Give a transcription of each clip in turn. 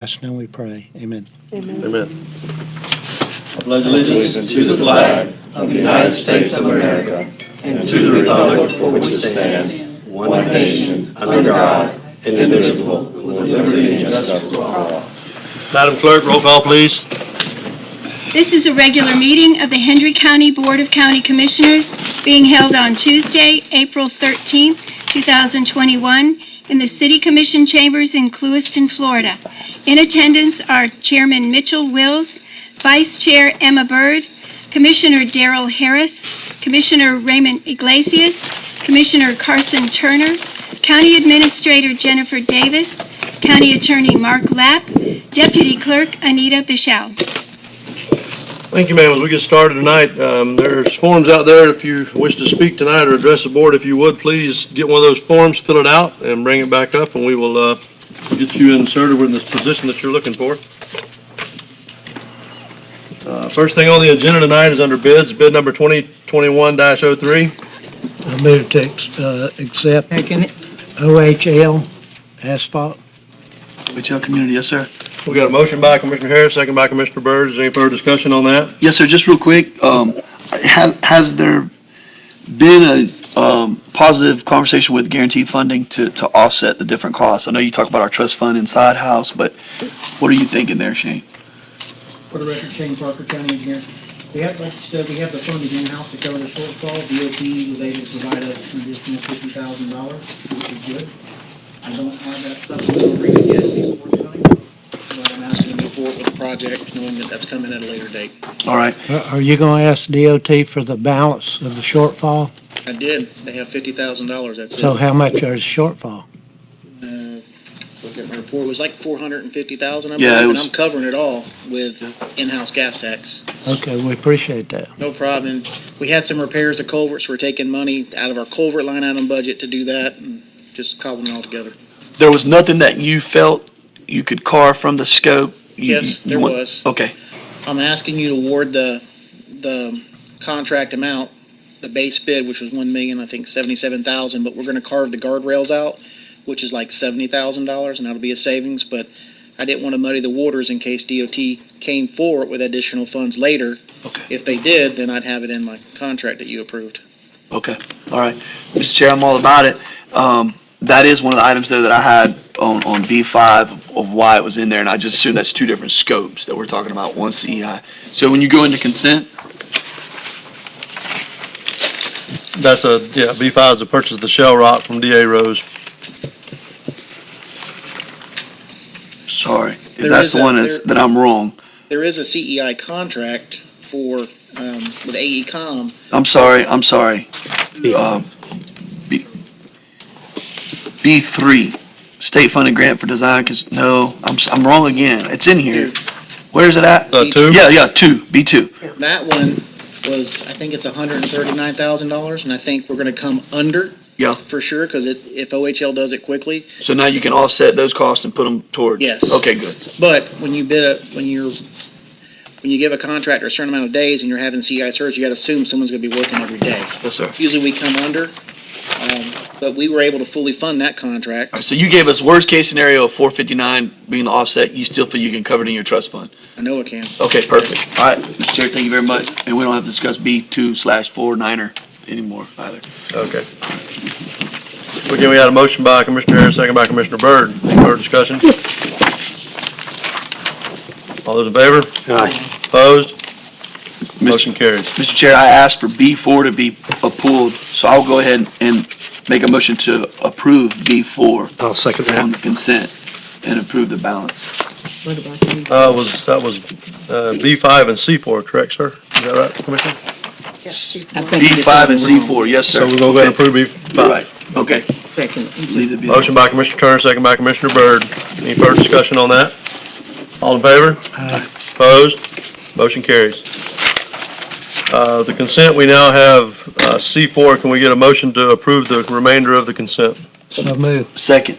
Christ, now we pray. Amen. Amen. Amen. I pledge allegiance to the flag of the United States of America and to the republic for which it stands, one nation, under God, indivisible, with liberty and justice for all. Madam Clerk, roll call, please. This is a regular meeting of the Hendry County Board of County Commissioners being held on Tuesday, April 13th, 2021, in the City Commission Chambers in Clewiston, Florida. In attendance are Chairman Mitchell Wills, Vice Chair Emma Bird, Commissioner Darrell Harris, Commissioner Raymond Iglesias, Commissioner Carson Turner, County Administrator Jennifer Davis, County Attorney Mark Lapp, Deputy Clerk Anita Bichal. Thank you, ma'am. As we get started tonight, there's forms out there. If you wish to speak tonight or address the board, if you would, please get one of those forms, fill it out, and bring it back up, and we will get you inserted in this position that you're looking for. First thing on the agenda tonight is under bids, bid number 2021-03. I move to accept OHL asphalt. OHL Community, yes, sir. We got a motion by Commissioner Harris, second by Commissioner Byrd. Is there any further discussion on that? Yes, sir, just real quick, has there been a positive conversation with guaranteed funding to offset the different costs? I know you talk about our trust fund inside house, but what are you thinking there, Shane? For the record, Shane Parker, County Engineer. We have, like you said, we have the funding in-house to cover the shortfall. DOT was able to provide us an additional $50,000, which is good. I don't have that supplemental agreement yet, unfortunately, but I'm asking to move forward with the project, knowing that that's coming at a later date. All right, Are you going to ask DOT for the balance of the shortfall? I did. They have $50,000, that's it. So how much is the shortfall? Look at my report, it was like $450,000, I Yeah, it believe, and was- I'm covering it all with in-house gas tax. Okay, we appreciate that. No problem. And we had some repairs to culverts. We're taking money out of our culvert line item budget to do that and just cobbling it all together. there was nothing that you felt you could carve from the scope? Yes, there was. Okay, I'm asking you to award the contract amount, the base bid, which was $1,077,000, but we're gonna carve the guardrails out, which is like $70,000, and that'll be a savings, but I didn't want to muddy the waters in case DOT came forward with additional funds later. okay, If they did, then I'd have it in my contract that you approved. okay, all right. Mr. Chair, I'm all about it. That is one of the items there that I had on B5 of why it was in there, and I just assume that's two different scopes that we're talking about, one CEI. So when you go into consent, That's B5 is to purchase the shell rock from DA Rose. sorry, if There that's is the a- one there- that I'm wrong. There is a CEI contract for, with AECom. I'm sorry. B3, state funded grant for design, no, I'm wrong again. It's in here. Where is it at? 2? Yeah, B2. That one was, I think it's $139,000, and I think we're gonna come under. Yeah. For sure, because if OHL does it quickly. So now you can offset those costs and put them towards? Yes. Okay, good. But when you when you give a contractor a certain amount of days and you're having CEI search, you gotta assume someone's gonna be working every day. Yes, sir. Usually we come under, but we were able to fully fund that contract. All right, so you gave us worst case scenario of 459 being the offset. You still feel you can cover it in your trust fund? I know it can. Okay, perfect. All right, Mr. Chair, thank you very much. And we don't have to discuss B2/49er anymore either. Okay. Again, we had a motion by Commissioner Harris, second by Commissioner Byrd. Any further discussion? All those in favor? Aye. Opposed? Motion carries. Mr. Chair, I asked for B4 to be pulled, so I'll go ahead and make a motion to approve B4 I'll second on the consent and approve the balance. That was B5 and C4, correct, sir? Is that right, Commissioner? B5 and C4, yes, sir. So we're gonna go ahead and approve B5. Right, okay. Leave the bill. Motion by Commissioner Turner, second by Commissioner Byrd. Any further discussion on that? All in favor? Aye. Opposed? Motion carries. The consent, we now have C4. Can we get a motion to approve the remainder of the consent? So move. Second.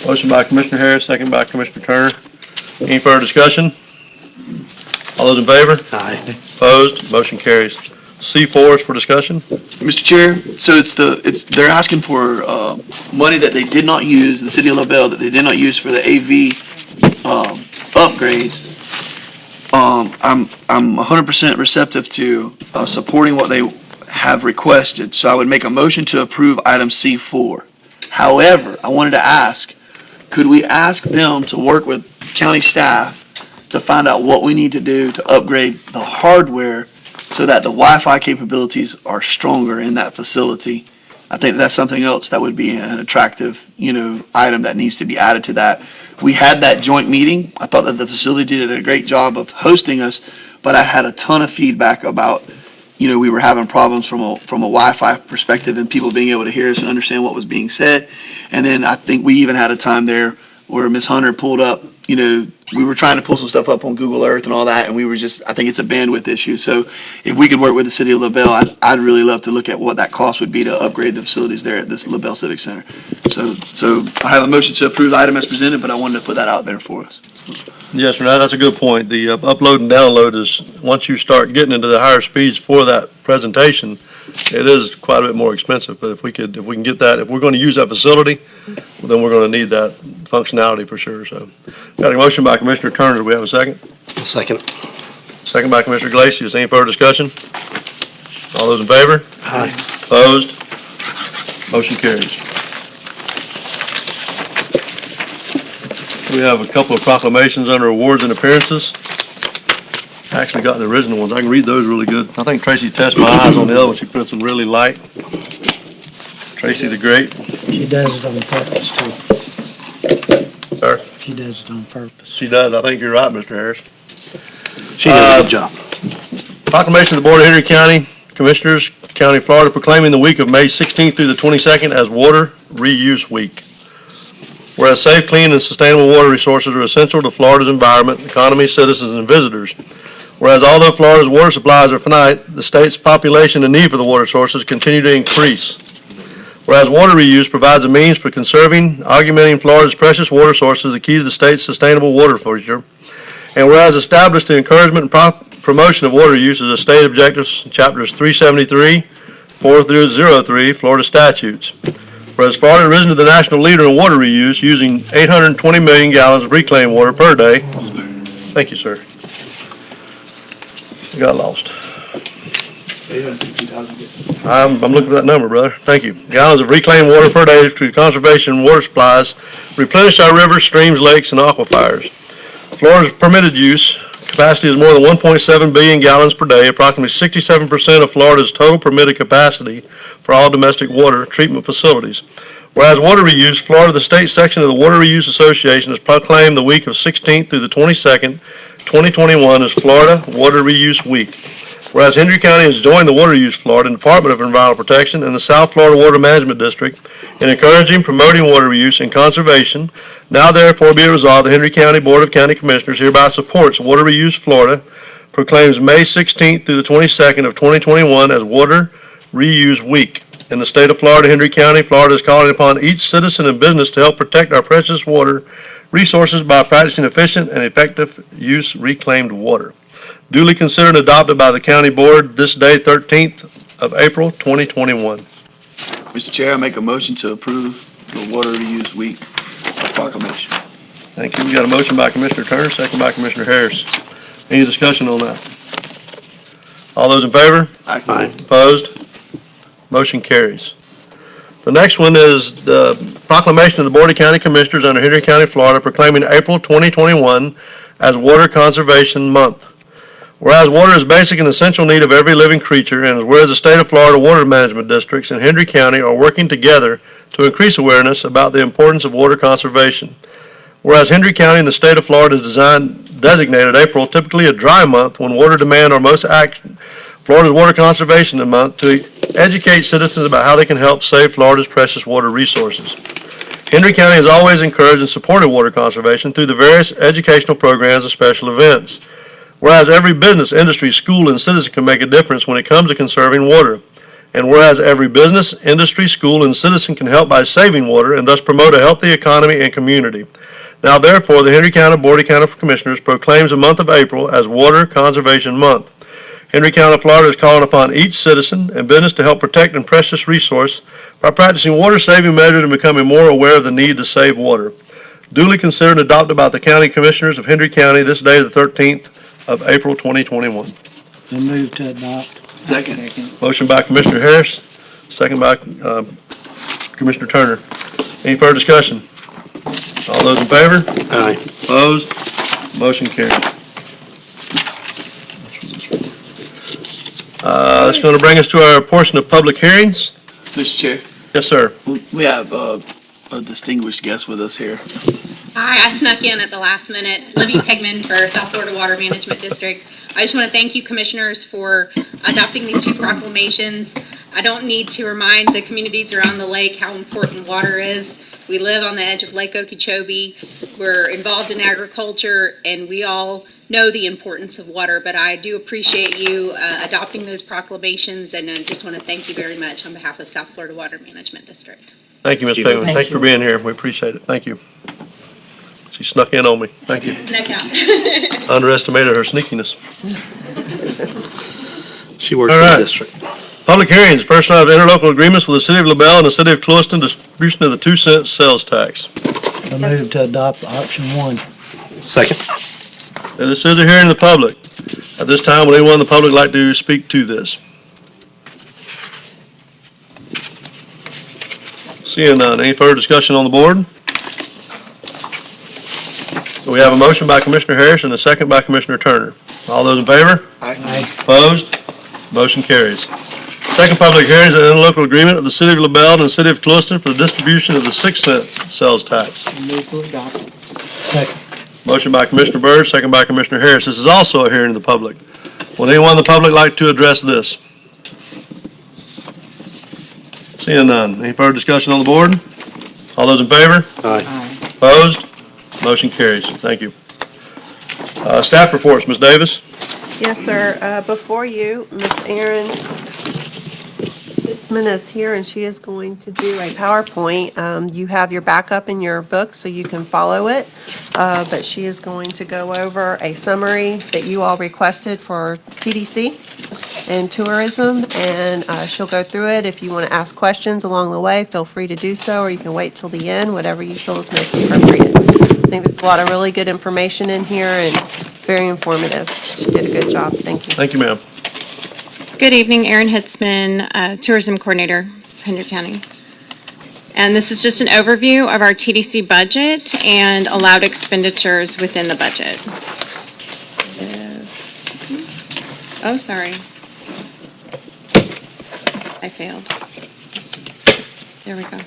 Motion by Commissioner Harris, second by Commissioner Turner. Any further discussion? All those in favor? Aye. Opposed? Motion carries. C4 is for discussion. Mr. Chair, so they're asking for money that they did not use, the city of Lebel, that they did not use for the AV upgrades. I'm 100% receptive to supporting what they have requested, so I would make a motion to approve item C4. However, I wanted to ask, could we ask them to work with county staff to find out what we need to do to upgrade the hardware so that the Wi-Fi capabilities are stronger in that facility? I think that's something else that would be an attractive, item that needs to be added to that. We had that joint meeting. I thought that the facility did a great job of hosting us, but I had a ton of feedback about, we were having problems from a Wi-Fi perspective and people being able to hear us and understand what was being said. And then I think we even had a time there where Ms. Hunter pulled up, we were trying to pull some stuff up on Google Earth and all that, and we were I think it's a bandwidth issue. So if we could work with the city of Lebel, I'd really love to look at what that cost would be to upgrade the facilities there at this Lebel Civic Center. So I have a motion to approve the item as presented, but I wanted to put that out there for us. Yes, sir, that's a good point. The upload and download is, once you start getting into the higher speeds for that presentation, it is quite a bit more expensive, but if we can get that, if we're going to use that facility, then we're going to need that functionality for sure, so. Got a motion by Commissioner Turner, do we have a second? Second. Second by Commissioner Glacius, any further discussion? All those in favor? Aye. Opposed? Motion carries. We have a couple of proclamations under awards and appearances. I actually got the original ones. I can read those really good. I think Tracy tested my eyes on the other one. She put some really light. Tracy the Great. She does it on purpose, too. Sir? She does it on purpose. She does. I think you're right, Mr. Harris. She does a good job. Proclamation of the Board of Hendry County Commissioners, County of Florida, proclaiming the week of May 16th through the 22nd as Water Reuse Week. Whereas safe, clean, and sustainable water resources are essential to Florida's environment, economy, citizens, and visitors. Whereas although Florida's water supplies are finite, the state's population and need for the water sources continue to increase. Whereas water reuse provides a means for conserving, augmenting Florida's precious water sources, the key to the state's sustainable water future. And whereas established the encouragement and promotion of water use as a state objectives, chapters 373, 4 through 03, Florida statutes. Whereas Florida has risen to the national leader in water reuse, using 820 million gallons of reclaimed water per day. Thank you, sir. I got lost. I'm looking for that number, brother. Thank you. Gallons of reclaimed water per day through conservation water supplies replenish our rivers, streams, lakes, and aquifers. Florida's permitted use capacity is more than 1.7 billion gallons per day, approximately 67% of Florida's total permitted capacity for all domestic water treatment facilities. Whereas water reuse, Florida, the state section of the Water Reuse Association, has proclaimed the week of 16th through the 22nd, 2021 as Florida Water Reuse Week. Whereas Hendry County has joined the Water Use Florida Department of Environmental Protection and the South Florida Water Management District in encouraging, promoting water reuse and conservation. Now therefore be it resolved, the Hendry County Board of County Commissioners hereby supports Water Reuse Florida, proclaims May 16th through the 22nd of 2021 as Water Reuse Week. In the state of Florida, Hendry County, Florida is calling upon each citizen and business to help protect our precious water resources by practicing efficient and effective use reclaimed water. Duly considered and adopted by the County Board this day, 13th of April, 2021. Mr. Chair, I make a motion to approve the Water Reuse Week proclamation. Thank you. We got a motion by Commissioner Turner, second by Commissioner Harris. Any discussion on that? All those in favor? Aye. Opposed? Motion carries. The next one is the proclamation of the Board of County Commissioners under Hendry County, Florida, proclaiming April 2021 as Water Conservation Month. Whereas water is basic and essential need of every living creature, and whereas the state of Florida Water Management Districts and Hendry County are working together to increase awareness about the importance of water conservation. Whereas Hendry County and the state of Florida is designated April, typically a dry month when water demand are most active. Florida's Water Conservation Month to educate citizens about how they can help save Florida's precious water resources. Hendry County has always encouraged and supported water conservation through the various educational programs and special events. Whereas every business, industry, school, and citizen can make a difference when it comes to conserving water. And whereas every business, industry, school, and citizen can help by saving water and thus promote a healthy economy and community. Now therefore, the Hendry County Board of County Commissioners proclaims the month of April as Water Conservation Month. Hendry County, Florida is calling upon each citizen and business to help protect a precious resource by practicing water-saving measures and becoming more aware of the need to save water. duly considered and adopted by the County Commissioners of Hendry County this day, the 13th of April, 2021. So move to adopt. Second. Motion by Commissioner Harris, second by Commissioner Turner. Any further discussion? All those in favor? Aye. Opposed? Motion carries. That's going to bring us to our portion of public hearings. Mr. Chair, Yes, sir. we have a distinguished guest with us here. Hi, I snuck in at the last minute. Libby Pegman for South Florida Water Management District. I just want to thank you, commissioners, for adopting these two proclamations. I don't need to remind the communities around the lake how important water is. We live on the edge of Lake Okeechobee. We're involved in agriculture, and we all know the importance of water, but I do appreciate you adopting those proclamations, and I just want to thank you very much on behalf of South Florida Water Management District. Thank you, Ms. Thank you. Payman. Thanks for being here. We appreciate it. Thank you. She snuck in on me. Thank you. Snuck out. Underestimated her sneakiness. She works All for the right. district. Public hearings. First, I have interlocal agreements with the City of Lebel and the City of Clewiston, distribution of the 2-cent sales tax. So move to adopt option 1. Second. Now, this is a hearing of the public. At this time, would anyone in the public like to speak to this? Seeing none. Any further discussion on the board? So we have a motion by Commissioner Harris and a second by Commissioner Turner. All those in favor? Aye. Opposed? Motion carries. Second public hearing is an interlocal agreement of the City of Lebel and the City of Clewiston for the distribution of the 6-cent sales tax. Move to adopt. Second. Motion by Commissioner Byrd, second by Commissioner Harris. This is also a hearing of the public. Would anyone in the public like to address this? Seeing none. Any further discussion on the board? All those in favor? Aye. Aye. Opposed? Motion carries. Thank you. Staff reports, Ms. Davis. Yes, sir. Before you, Miss Erin Fitzman is here, and she is going to do a PowerPoint. You have your backup in your book, so you can follow it. But she is going to go over a summary that you all requested for TDC and tourism, and she'll go through it. If you want to ask questions along the way, feel free to do so, or you can wait till the end, whatever you feel is most appropriate. I think there's a lot of really good information in here, and it's very informative. She did a good job. Thank you. Thank you, ma'am. Good evening, Erin Hitzman, Tourism Coordinator, Hendry County. And this is just an overview of our TDC budget and allowed expenditures within the budget. Oh, sorry. I failed. There we go.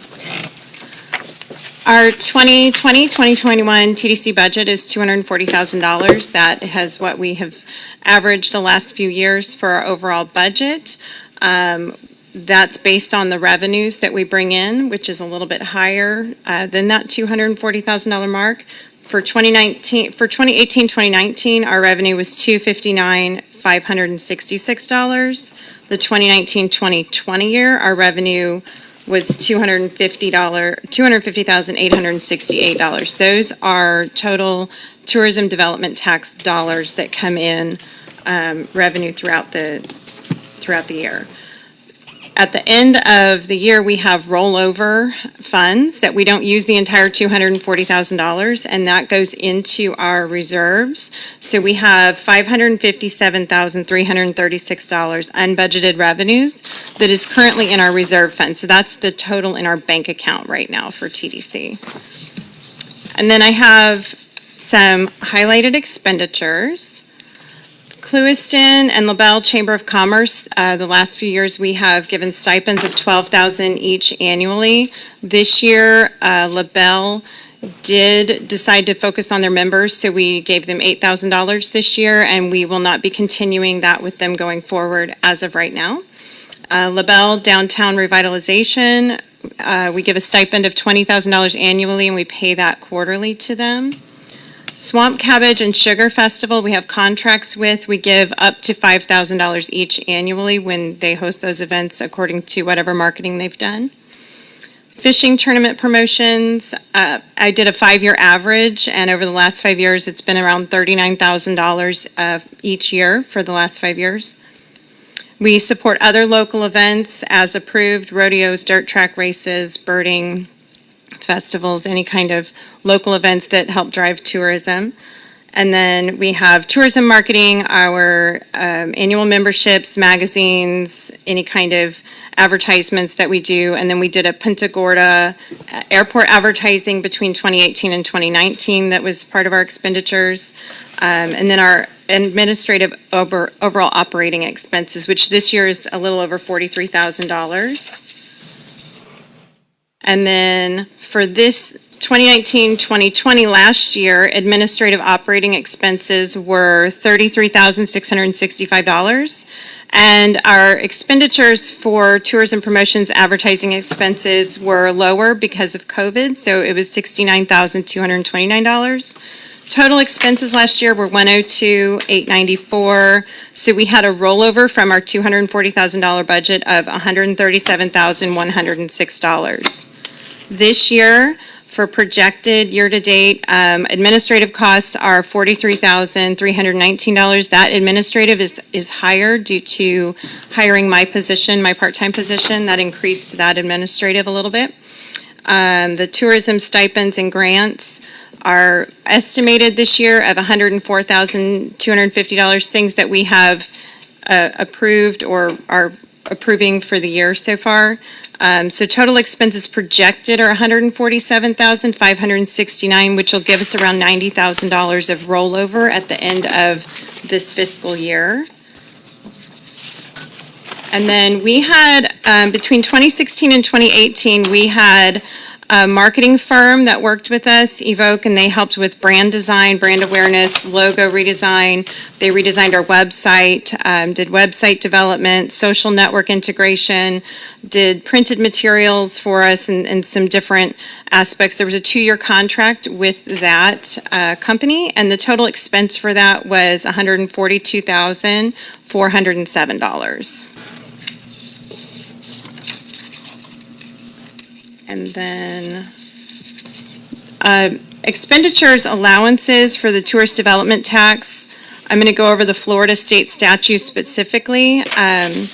Our 2020-2021 TDC budget is $240,000. That has what we have averaged the last few years for our overall budget. That's based on the revenues that we bring in, which is a little bit higher than that $240,000 mark. For 2018-2019, our revenue was $259,566. The 2019-2020 year, our revenue was $250,868. Those are total tourism development tax dollars that come in revenue throughout the year. At the end of the year, we have rollover funds that we don't use the entire $240,000, and that goes into our reserves. So we have $557,336 unbudgeted revenues that is currently in our reserve fund. So that's the total in our bank account right now for TDC. And then I have some highlighted expenditures. Clewiston and Lebel Chamber of Commerce, the last few years we have given stipends of $12,000 each annually. This year, Lebel did decide to focus on their members, so we gave them $8,000 this year, and we will not be continuing that with them going forward as of right now. Lebel Downtown Revitalization, we give a stipend of $20,000 annually, and we pay that quarterly to them. Swamp Cabbage and Sugar Festival, we have contracts with. We give up to $5,000 each annually when they host those events according to whatever marketing they've done. Fishing tournament promotions, I did a 5-year average, and over the last 5 years, it's been around $39,000 each year for the last 5 years. We support other local events as approved, rodeos, dirt track races, birding, festivals, any kind of local events that help drive tourism. And then we have tourism marketing, our annual memberships, magazines, any kind of advertisements that we do. And then we did a Punta Gorda airport advertising between 2018 and 2019 that was part of our expenditures. And then our administrative overall operating expenses, which this year is a little over $43,000. And then for this 2019-2020 last year, administrative operating expenses were $33,665. And our expenditures for tourism promotions advertising expenses were lower because of COVID, so it was $69,229. Total expenses last year were $102,894. So we had a rollover from our $240,000 budget of $137,106. This year, for projected year-to-date, administrative costs are $43,319. That administrative is higher due to hiring my position, my part-time position. That increased that administrative a little bit. The tourism stipends and grants are estimated this year of $104,250, things that we have approved or are approving for the year so far. So total expenses projected are $147,569, which will give us around $90,000 of rollover at the end of this fiscal year. And then we had, between 2016 and 2018, we had a marketing firm that worked with us, Evoke, and they helped with brand design, brand awareness, logo redesign. They redesigned our website, did website development, social network integration, did printed materials for us and some different aspects. There was a 2-year contract with that company, and the total expense for that was $142,407. And then expenditures, allowances for the tourist development tax. I'm going to go over the Florida state statute specifically. And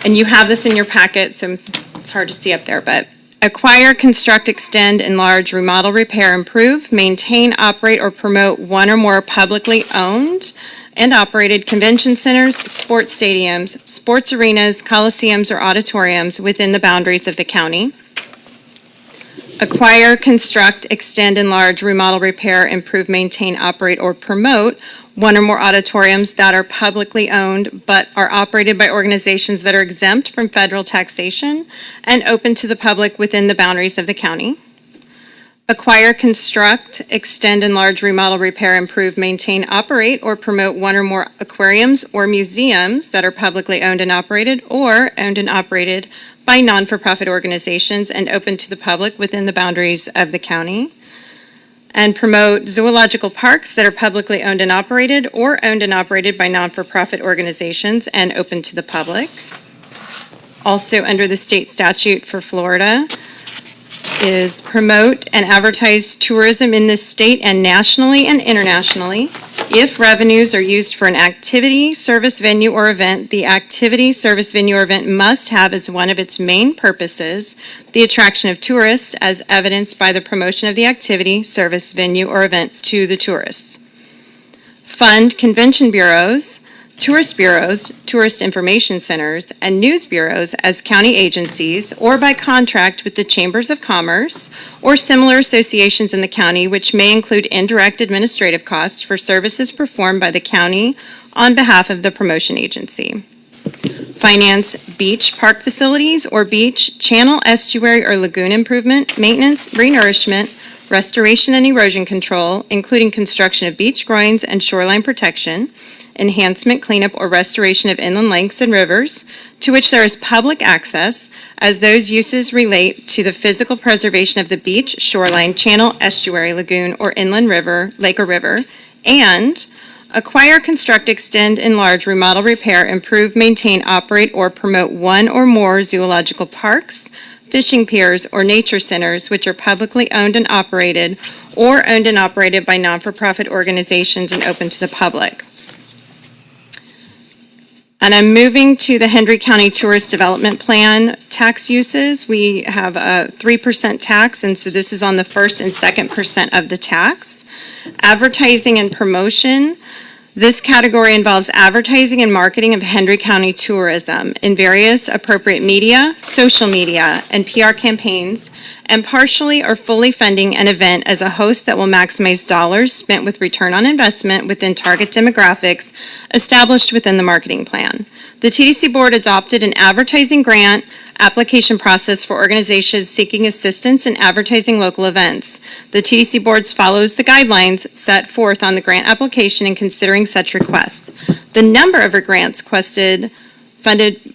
you have this in your packet, so it's hard to see up there, but acquire, construct, extend, enlarge, remodel, repair, improve, maintain, operate, or promote one or more publicly owned and operated convention centers, sports stadiums, sports arenas, coliseums, or auditoriums within the boundaries of the county. Acquire, construct, extend, enlarge, remodel, repair, improve, maintain, operate, or promote one or more auditoriums that are publicly owned but are operated by organizations that are exempt from federal taxation and open to the public within the boundaries of the county. Acquire, construct, extend, enlarge, remodel, repair, improve, maintain, operate, or promote one or more aquariums or museums that are publicly owned and operated by non-for-profit organizations and open to the public within the boundaries of the county. And promote zoological parks that are publicly owned and operated by non-for-profit organizations and open to the public. Also under the state statute for Florida is promote and advertise tourism in this state and nationally and internationally. If revenues are used for an activity, service, venue, or event, the activity, service, venue, or event must have as one of its main purposes the attraction of tourists as evidenced by the promotion of the activity, service, venue, or event to the tourists. Fund convention bureaus, tourist information centers, and news bureaus as county agencies or by contract with the chambers of commerce or similar associations in the county, which may include indirect administrative costs for services performed by the county on behalf of the promotion agency. Finance beach park facilities or beach, channel, estuary, or lagoon improvement, maintenance, renourishment, restoration and erosion control, including construction of beach groins and shoreline protection, enhancement, cleanup, or restoration of inland lakes and rivers to which there is public access, as those uses relate to the physical preservation of the beach, shoreline, channel, estuary, lagoon, or inland river, lake or river, and acquire, construct, extend, enlarge, remodel, repair, improve, maintain, operate, or promote one or more zoological parks, fishing piers, or nature centers which are publicly owned and operated by non-for-profit organizations and open to the public. And I'm moving to the Hendry County Tourist Development Plan tax uses. We have a 3% tax, and so this is on the first and second percent of the tax. Advertising and promotion. This category involves advertising and marketing of Hendry County tourism in various appropriate media, social media, and PR campaigns, and partially or fully funding an event as a host that will maximize dollars spent with return on investment within target demographics established within the marketing plan. The TDC Board adopted an advertising grant application process for organizations seeking assistance in advertising local events. The TDC Board follows the guidelines set forth on the grant application in considering such requests. The number of grants funded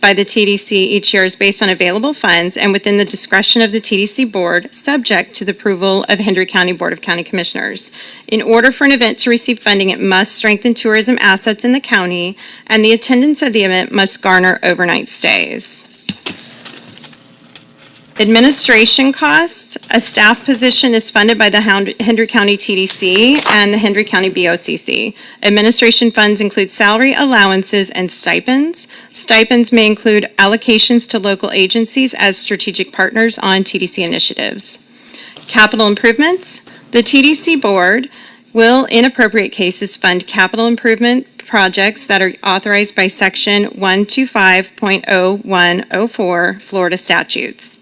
by the TDC each year is based on available funds and within the discretion of the TDC Board, subject to the approval of Hendry County Board of County Commissioners. In order for an event to receive funding, it must strengthen tourism assets in the county, and the attendance of the event must garner overnight stays. Administration costs. A staff position is funded by the Hendry County TDC and the Hendry County BOCC. Administration funds include salary, allowances, and stipends. Stipends may include allocations to local agencies as strategic partners on TDC initiatives. Capital improvements. The TDC Board will, in appropriate cases, fund capital improvement projects that are authorized by Section 125.0104 Florida statutes.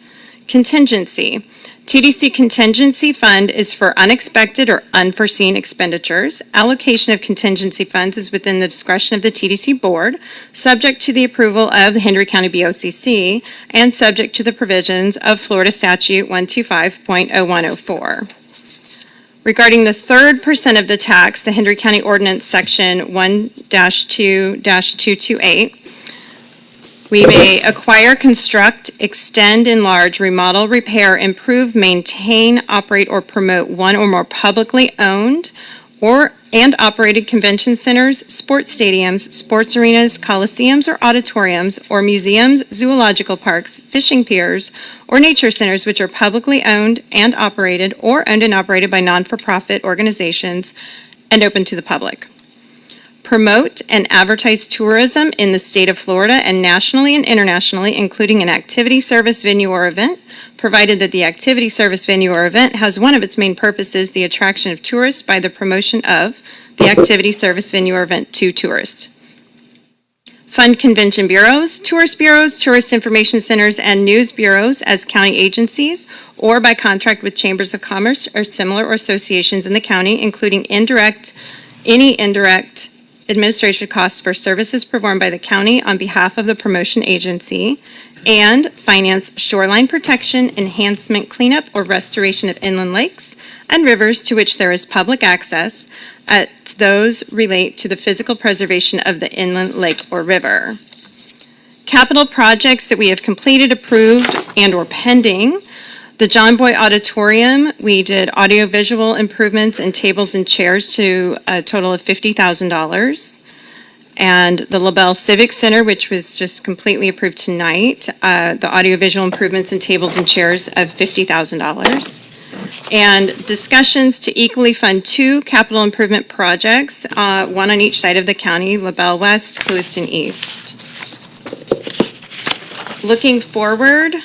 Contingency. TDC Contingency Fund is for unexpected or unforeseen expenditures. Allocation of contingency funds is within the discretion of the TDC Board, subject to the approval of the Hendry County BOCC, and subject to the provisions of Florida Statute 125.0104. Regarding the third percent of the tax, the Hendry County Ordinance Section 1-2-228, we may acquire, construct, extend, enlarge, remodel, repair, improve, maintain, operate, or promote one or more publicly owned and operated convention centers, sports stadiums, sports arenas, coliseums or auditoriums, or museums, zoological parks, fishing piers, or nature centers which are publicly owned and operated or owned and operated by non-for-profit organizations and open to the public. Promote and advertise tourism in the state of Florida and nationally and internationally, including an activity, service, venue, or event, provided that the activity, service, venue, or event has one of its main purposes the attraction of tourists by the promotion of the activity, service, venue, or event to tourists. Fund convention bureaus, tourist information centers, and news bureaus as county agencies or by contract with chambers of commerce or similar associations in the county, including any indirect administration costs for services performed by the county on behalf of the promotion agency, and finance shoreline protection, enhancement, cleanup, or restoration of inland lakes and rivers to which there is public access, as those relate to the physical preservation of the inland lake or river. Capital projects that we have completed, approved, and/or pending. The John Boye Auditorium, we did audiovisual improvements and tables and chairs to a total of $50,000. And the Lebel Civic Center, which was just completely approved tonight, the audiovisual improvements and tables and chairs of $50,000. And discussions to equally fund 2 capital improvement projects, one on each side of the county, Lebel West, Clewiston East. Looking forward,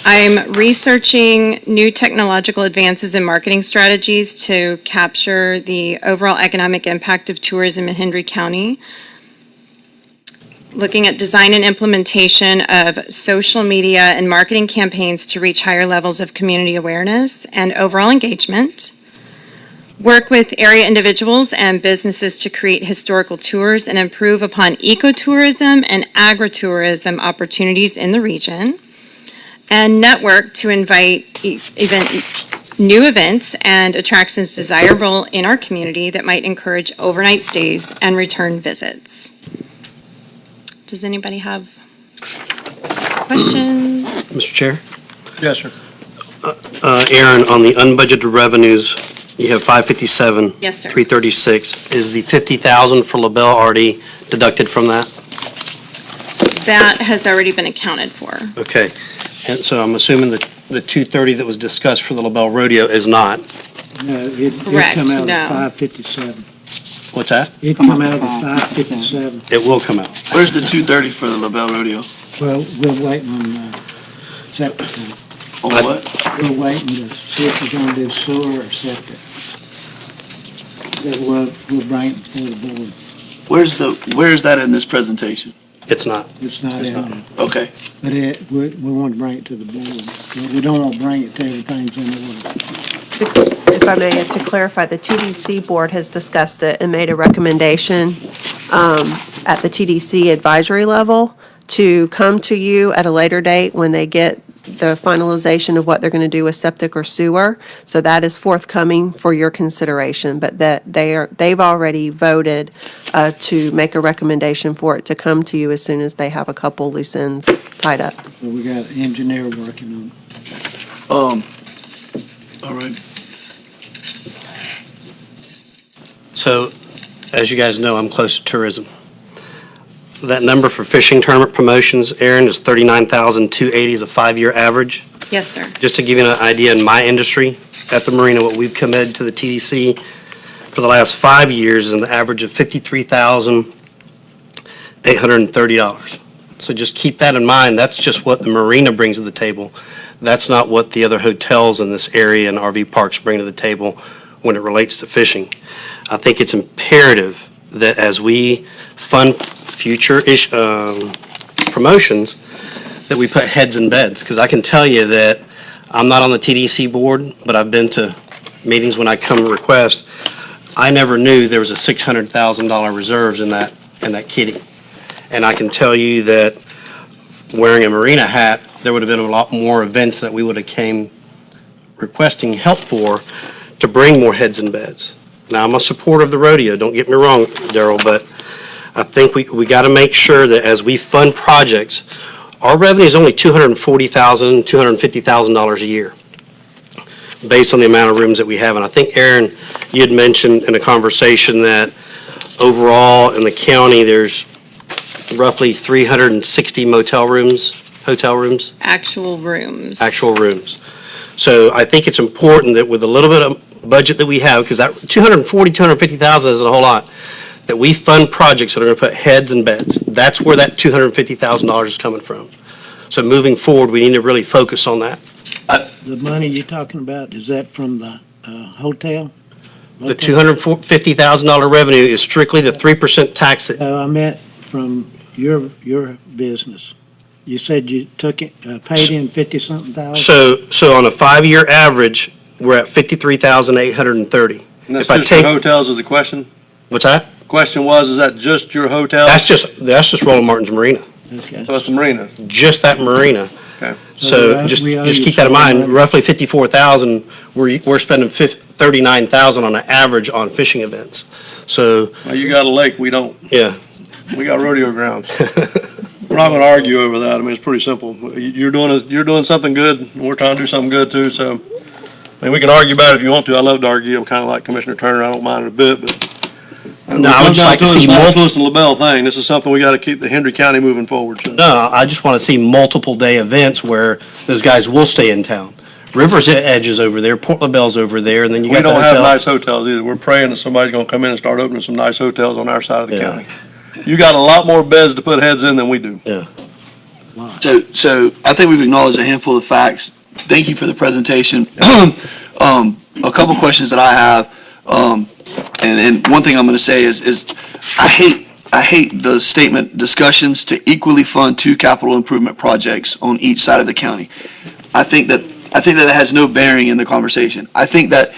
I'm researching new technological advances in marketing strategies to capture the overall economic impact of tourism in Hendry County. Looking at design and implementation of social media and marketing campaigns to reach higher levels of community awareness and overall engagement. Work with area individuals and businesses to create historical tours and improve upon ecotourism and agritourism opportunities in the region. And network to invite new events and attractions desirable in our community that might encourage overnight stays and return visits. Does anybody have questions? Mr. Chair? Yes, sir. Aaron, on the unbudgeted revenues, you have 557. Yes, sir. 336. Is the 50,000 for Lebel already deducted from that? That has already been accounted for. Okay. And so I'm assuming that the 230 that was discussed for the Lebel Rodeo is not. No, it did Correct, come out no. at 557. What's that? It'd come out of the 557. It will come out. Where's the 230 for the Lebel rodeo? Well, we're waiting on septic. On what? We're waiting to see if we're gonna do sewer or septic. That we'll bring it before the board. Where's that in this presentation? It's not. It's not in there. Okay. But we want to bring it to the board. We don't want to bring it to everything's in order. If I may, to clarify, the TDC board has discussed it and made a recommendation at the TDC advisory level to come to you at a later date when they get the finalization of what they're going to do with septic or sewer. So that is forthcoming for your consideration, but that they've already voted to make a recommendation for it to come to you as soon as they have a couple loose ends tied up. So we got an engineer working on it. All right. So, as you guys know, I'm close to tourism. That number for fishing tournament promotions, Aaron, is $39,280 is a 5-year average. Yes, sir. Just to give you an idea, in my industry, at the marina, what we've committed to the TDC for the last 5 years is an average of $53,830. So just keep that in mind. That's just what the marina brings to the table. That's not what the other hotels in this area and RV parks bring to the table when it relates to fishing. I think it's imperative that as we fund future promotions, that we put heads in beds. Because I can tell you that I'm not on the TDC board, but I've been to meetings when I come request. I never knew there was a $600,000 reserves in that kitty. And I can tell you that wearing a marina hat, there would have been a lot more events that we would have came requesting help for to bring more heads in beds. Now, I'm a supporter of the rodeo, don't get me wrong, Darrell, but I think we got to make sure that as we fund projects, our revenue is only $240,000, $250,000 a year, based on the amount of rooms that we have. And I think, Aaron, you had mentioned in a conversation that overall in the county, there's roughly 360 hotel rooms. Actual rooms. Actual rooms. So I think it's important that with a little bit of budget that we have, because that 250,000 isn't a whole lot, that we fund projects that are going to put heads in beds. That's where that $250,000 is coming from. So moving forward, we need to really focus on that. The money you're talking about, is that from the hotel? The $250,000 revenue is strictly the 3% tax that, I meant from your business. You said you took it, paid in 50-something thousand? so on a 5-year average, we're at $53,830. And that's If I just your take, hotels is the question? what's that? Question was, is that just your hotel? That's just Roland Martin's Marina, Okay. So it's the marina, just that marina. okay. So just we owe just you keep that in mind, some money. roughly 54,000, we're spending 39,000 on an average on fishing events. So, Well, you got a lake, we don't. yeah, We got rodeo grounds. We're not gonna argue over that. I mean, it's pretty simple. You're doing something good, and we're trying to do something good too, so. I mean, we can argue about it if you want to. I love to argue. I'm kinda like Commissioner Turner. I don't mind it a bit, but. No, I would just like to see It's not more. close to Lebel thing. This is something we gotta keep the Hendry County moving forward, so. No, I just want to see multiple day events where those guys will stay in town. River's Edge is over there, Port LaBelle's over there, and then you We got the don't have hotel. nice hotels either. We're praying that somebody's gonna come in and start opening some nice hotels on our side of the Yeah. county. You got a lot more beds to put heads in than we do. Yeah. So I think we've acknowledged a handful of facts. Thank you for the presentation. A couple questions that I have, and one thing I'm going to say is I hate the statement discussions to equally fund 2 capital improvement projects on each side of the county. I think that has no bearing in the conversation. I think that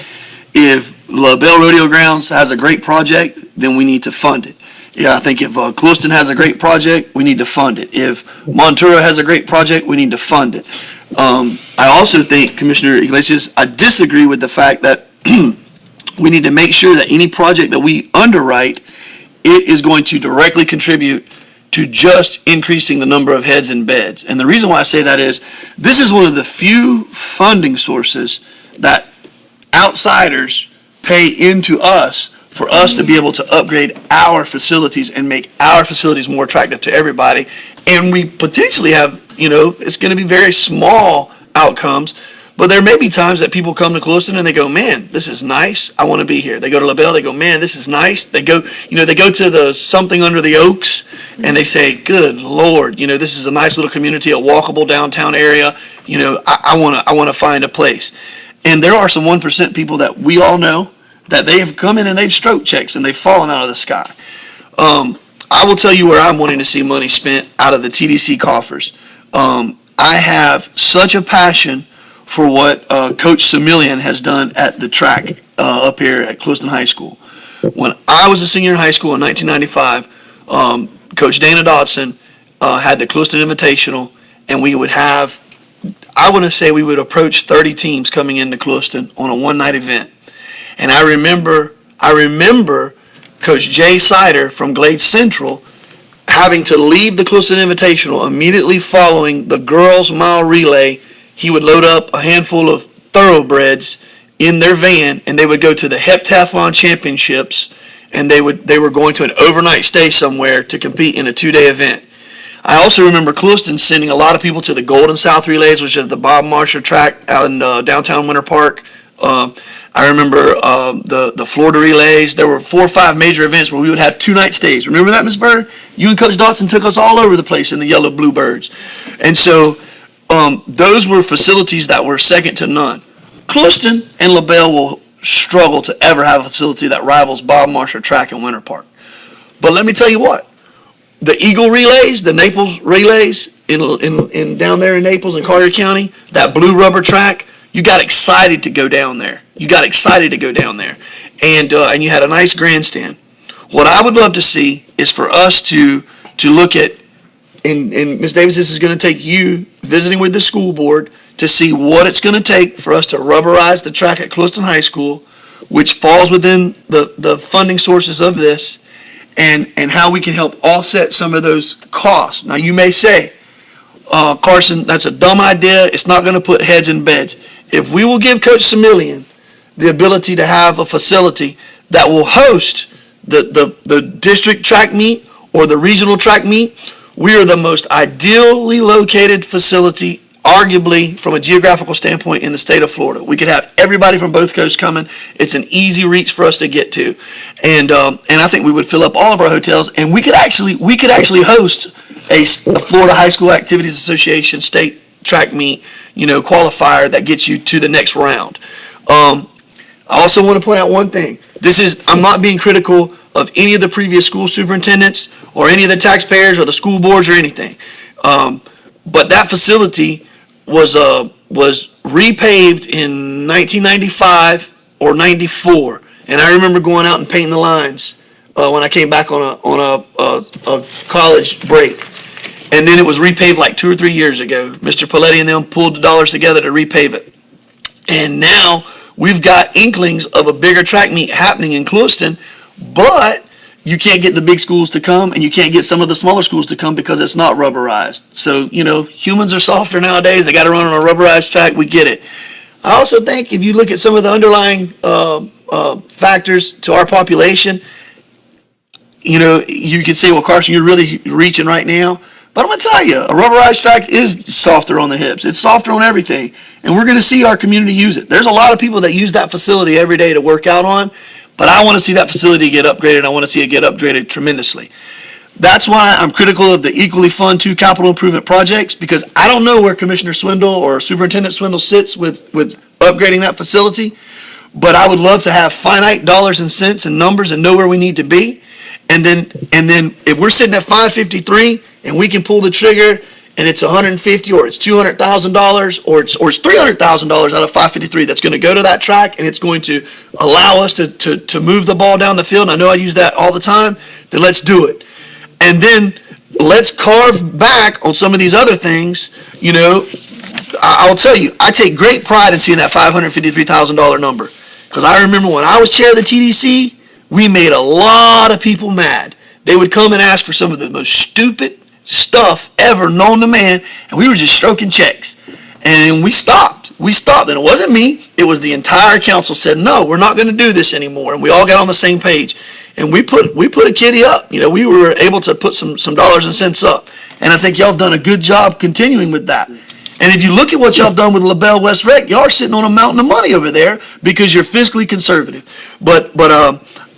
if LaBelle Rodeo Grounds has a great project, then we need to fund it. Yeah, I think if Clewiston has a great project, we need to fund it. If Montura has a great project, we need to fund it. I also think, Commissioner Iglesias, I disagree with the fact that we need to make sure that any project that we underwrite, it is going to directly contribute to just increasing the number of heads and beds. And the reason why I say that is, this is one of the few funding sources that outsiders pay into us for us to be able to upgrade our facilities and make our facilities more attractive to everybody. And we potentially have, it's going to be very small outcomes, But there may be times that people come to Clueston and they go, man, this is nice. I want to be here. They go to Lebel. They go, man, this is nice. They go, they go to the something under the oaks and they say, good Lord, this is a nice little community, a walkable downtown area. I want to find a place. And there are some 1% people that we all know that they have come in and they've stroked checks and they've fallen out of the sky. I will tell you where I'm wanting to see money spent out of the TDC coffers. I have such a passion for what Coach Semillian has done at the track up here at Clueston High School. When I was a senior in high school in 1995, Coach Dana Dodson had the Clueston Invitational, and we would have, I want to say we would approach 30 teams coming into Clueston on a one-night event. And I remember Coach Jay Sider from Glade Central having to leave the Clueston Invitational immediately following the girls' mile relay. He would load up a handful of thoroughbreds in their van, and they would go to the Heptathlon Championships, and they were going to an overnight stay somewhere to compete in a 2-day event. I also remember Clueston sending a lot of people to the Golden South Relays, which is the Bob Marshall track out in downtown Winter Park. I remember the Florida Relays. There were 4 or 5 major events where we would have 2-night stays. Remember that, Ms. Bird? You and Coach Dotson took us all over the place in the Yellow Bluebirds. And so those were facilities that were second to none. Clueston and Lebel will struggle to ever have a facility that rivals Bob Marshall track in Winter Park. But let me tell you what. The Eagle Relays, the Naples Relays in down there in Naples and Collier County, that blue rubber track, you got excited to go down there. And you had a nice grandstand. What I would love to see is for us to look at, and Ms. Davis, this is going to take you visiting with the school board to see what it's going to take for us to rubberize the track at Clueston High School, which falls within the funding sources of this, and how we can help offset some of those costs. Now, you may say, Carson, that's a dumb idea. It's not going to put heads in beds. If we will give Coach Semillian the ability to have a facility that will host the district track meet or the regional track meet, we are the most ideally located facility, arguably from a geographical standpoint, in the state of Florida. We could have everybody from both coasts coming. It's an easy reach for us to get to, and I think we would fill up all of our hotels, and we could actually host a Florida High School Activities Association state track meet, qualifier that gets you to the next round. I also want to point out one thing. I'm not being critical of any of the previous school superintendents or any of the taxpayers or the school boards or anything. But that facility was repaved in 1995 or 94. And I remember going out and painting the lines when I came back on a college break. And then it was repaved like 2 or 3 years ago. Mr. Paletti and them pulled the dollars together to repave it. And now we've got inklings of a bigger track meet happening in Clueston, but you can't get the big schools to come, and you can't get some of the smaller schools to come because it's not rubberized. So, humans are softer nowadays. They got to run on a rubberized track. We get it. I also think if you look at some of the underlying factors to our population, you can say, well, Carson, you're really reaching right now. But I'm going to tell you, a rubberized track is softer on the hips. It's softer on everything. And we're going to see our community use it. There's a lot of people that use that facility every day to work out on. But I want to see that facility get upgraded. I want to see it get upgraded tremendously. That's why I'm critical of the Equally Fund 2 capital improvement projects, because I don't know where Commissioner Swindle or Superintendent Swindle sits with upgrading that facility. But I would love to have finite dollars and cents and numbers and know where we need to be. And then if we're sitting at 553 and we can pull the trigger and it's $150 or it's $200,000 or it's $300,000 out of 553 that's going to go to that track, and it's going to allow us to move the ball down the field. And I know I use that all the time. Then let's do it. And then let's carve back on some of these other things. I'll tell you, I take great pride in seeing that $553,000 number, because I remember when I was chair of the TDC, we made a lot of people mad. They would come and ask for some of the most stupid stuff ever known to man, and we were just stroking checks. And we stopped. And it wasn't me. It was the entire council said, no, we're not going to do this anymore. And we all got on the same page. And we put a kitty up. We were able to put some dollars and cents up. And I think y'all have done a good job continuing with that. And if you look at what y'all have done with Lebel West Rec, y'all are sitting on a mountain of money over there because you're fiscally conservative. But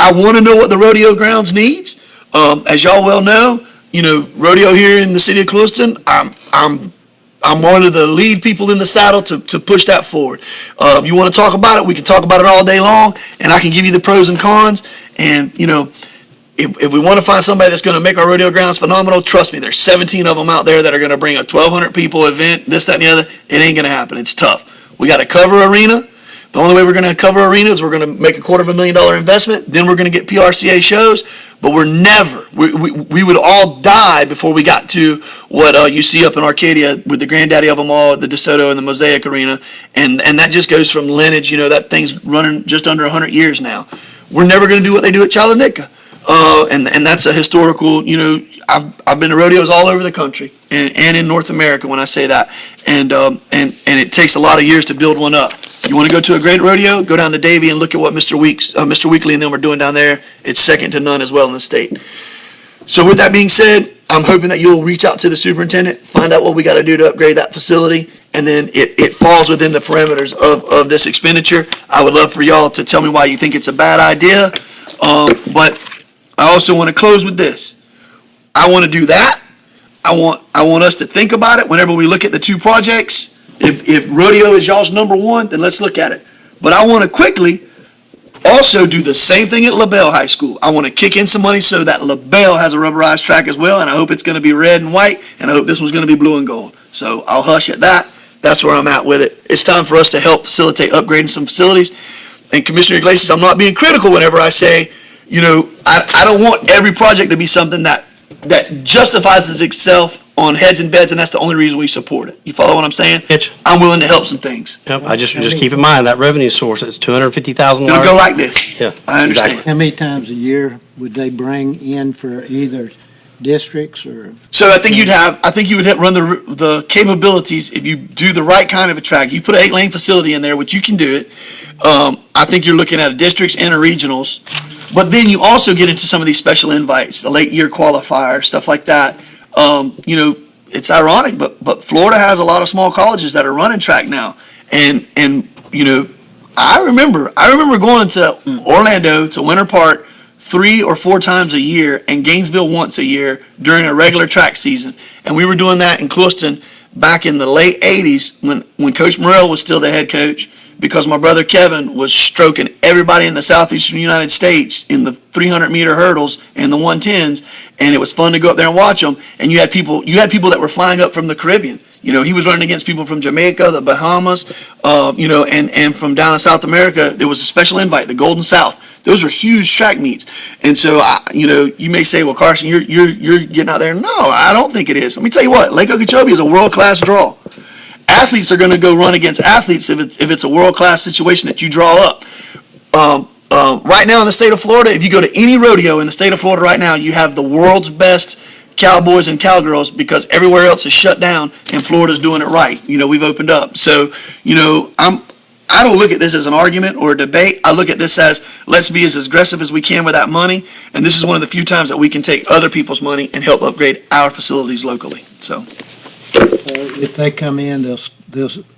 I want to know what the rodeo grounds needs. As y'all well know, rodeo here in the city of Clewiston, I'm one of the lead people in the saddle to push that forward. You want to talk about it, we can talk about it all day long, and I can give you the pros and cons. And, if we want to find somebody that's going to make our rodeo grounds phenomenal, trust me, there's 17 of them out there that are going to bring a 1,200 people event, this, that, and the other. It ain't going to happen. It's tough. We got to cover arena. The only way we're going to cover arena is we're going to make a $250,000 investment. Then we're going to get PRCA shows. But we would all die before we got to what you see up in Arcadia with the granddaddy of them all, the DeSoto and the Mosaic Arena. And that just goes from lineage. That thing's running just under 100 years now. We're never going to do what they do at Chalanika. And that's a historical, I've been to rodeos all over the country and in North America when I say that. And it takes a lot of years to build one up. You want to go to a great rodeo? Go down to Davie and look at what Mr. Weekly and them are doing down there. It's second to none as well in the state. So with that being said, I'm hoping that you'll reach out to the superintendent, find out what we got to do to upgrade that facility, and then it falls within the parameters of this expenditure. I would love for y'all to tell me why you think it's a bad idea. But I also want to close with this. I want to do that. I want us to think about it whenever we look at the two projects. If rodeo is y'all's number one, then let's look at it. But I want to quickly also do the same thing at Lebel High School. I want to kick in some money so that Lebel has a rubberized track as well, and I hope it's going to be red and white, and I hope this one's going to be blue and gold. So I'll hush at that. That's where I'm at with it. It's time for us to help facilitate upgrading some facilities. And Commissioner Iglesias, I'm not being critical whenever I say, I don't want every project to be something that justifies itself on heads and beds, and that's the only reason we support it. You follow what I'm saying? Hitch. I'm willing to help some things. Yep, I just keep in mind that revenue source, it's $250,000. It'll go like this. Yeah, I understand. exactly. How many times a year would they bring in for either districts or? So I think you would run the capabilities if you do the right kind of a track. You put an 8-lane facility in there, which you can do it. I think you're looking at districts and regionals, but then you also get into some of these special invites, the late year qualifier, stuff like that. It's ironic, but Florida has a lot of small colleges that are running track now, and I remember going to Orlando to Winter Park 3 or 4 times a year and Gainesville once a year during a regular track season, and we were doing that in Clewiston back in the late 80s when Coach Morrell was still the head coach, because my brother Kevin was stroking everybody in the southeastern United States in the 300-meter hurdles and the 110s, and it was fun to go up there and watch them. And you had people that were flying up from the Caribbean. He was running against people from Jamaica, the Bahamas, and from down in South America. There was a special invite, the Golden South. Those were huge track meets. And so, you may say, well, Carson, you're getting out there. No, I don't think it is. Let me tell you what, Lake Okeechobee is a world-class draw. Athletes are going to go run against athletes if it's a world-class situation that you draw up. Right now in the state of Florida, if you go to any rodeo in the state of Florida right now, you have the world's best cowboys and cowgirls because everywhere else is shut down and Florida's doing it right. We've opened up. So, I don't look at this as an argument or a debate. I look at this as let's be as aggressive as we can with that money. And this is one of the few times that we can take other people's money and help upgrade our facilities locally. So. If they come in, they'll